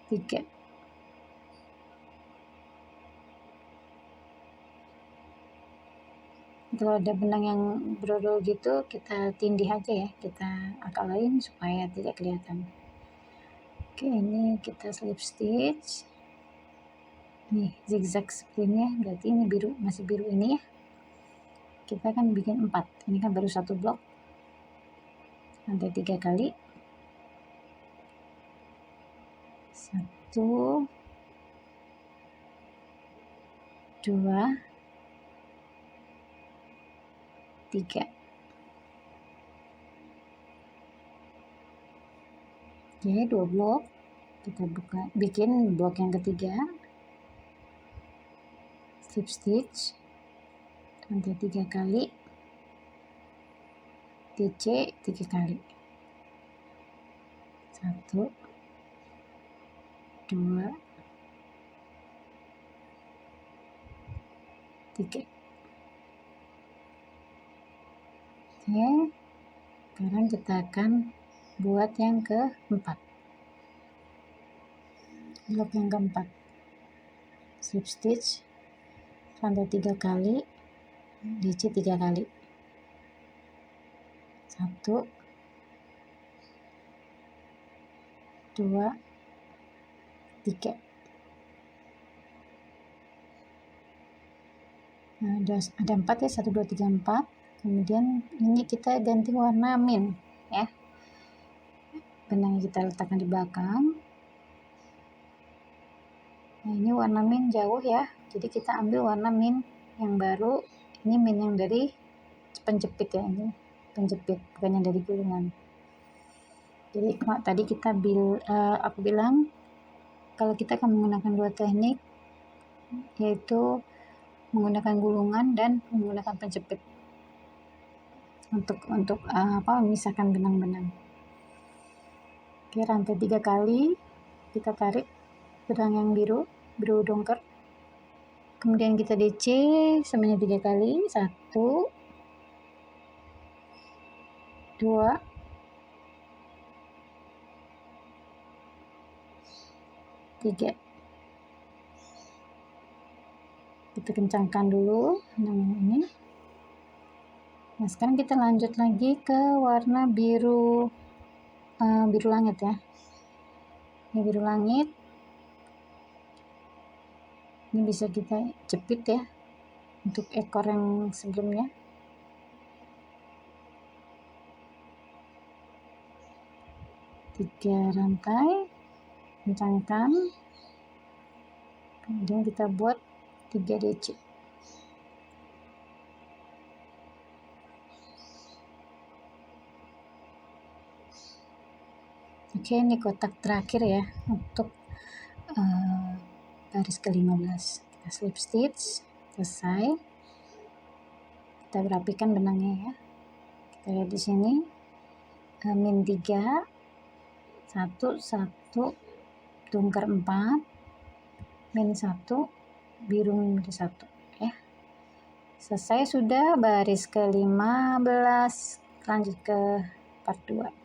3. Kalau ada benang yang brodol gitu, kita tindih aja ya, kita akalain supaya tidak kelihatan. Oke, ini kita slip stitch. Nih, zigzag seperti ini ya, berarti ini biru, masih biru ini ya. Kita akan bikin 4, ini kan baru 1 blok. Rantai 3 kali. 1, 2, 3. Oke, 2 blok. Kita bikin blok yang ketiga. Slip stitch. Rantai 3 kali. DC 3 kali. 1, 2, 3. Oke, sekarang kita akan buat yang keempat, blok yang keempat. Slip stitch, rantai 3 kali, DC 3 kali. 1, 2, 3. Nah, ada 4 ya, 1, 2, 3, 4. Kemudian ini kita ganti warna mint ya. Benangnya kita letakkan di belakang. Nah, ini warna mint jauh ya. Jadi kita ambil warna mint yang baru. Ini mint yang dari penjepit ya, ini penjepit, bukan yang dari gulungan. Jadi tadi aku bilang kalau kita akan menggunakan 2 teknik, yaitu menggunakan gulungan dan menggunakan penjepit untuk memisahkan benang-benang. Oke, rantai 3 kali kita tarik benang yang biru dongker. Kemudian kita DC sebanyak 3 kali. 1, 2, 3. Kita kencangkan dulu benang ini. Nah, sekarang kita lanjut lagi ke warna biru langit ya. Ini biru langit. Ini bisa kita jepit ya untuk ekor yang sebelumnya. Tiga rantai, kencangkan. Kemudian kita buat 3 DC. Oke, ini kotak terakhir ya untuk baris ke-15. Kita slip stitch, selesai. Kita rapikan benangnya ya. Kita lihat di sini min 3, 1, 1, dongker 4, min 1, biru min 1 ya. Selesai sudah baris ke-15. Lanjut ke part 2.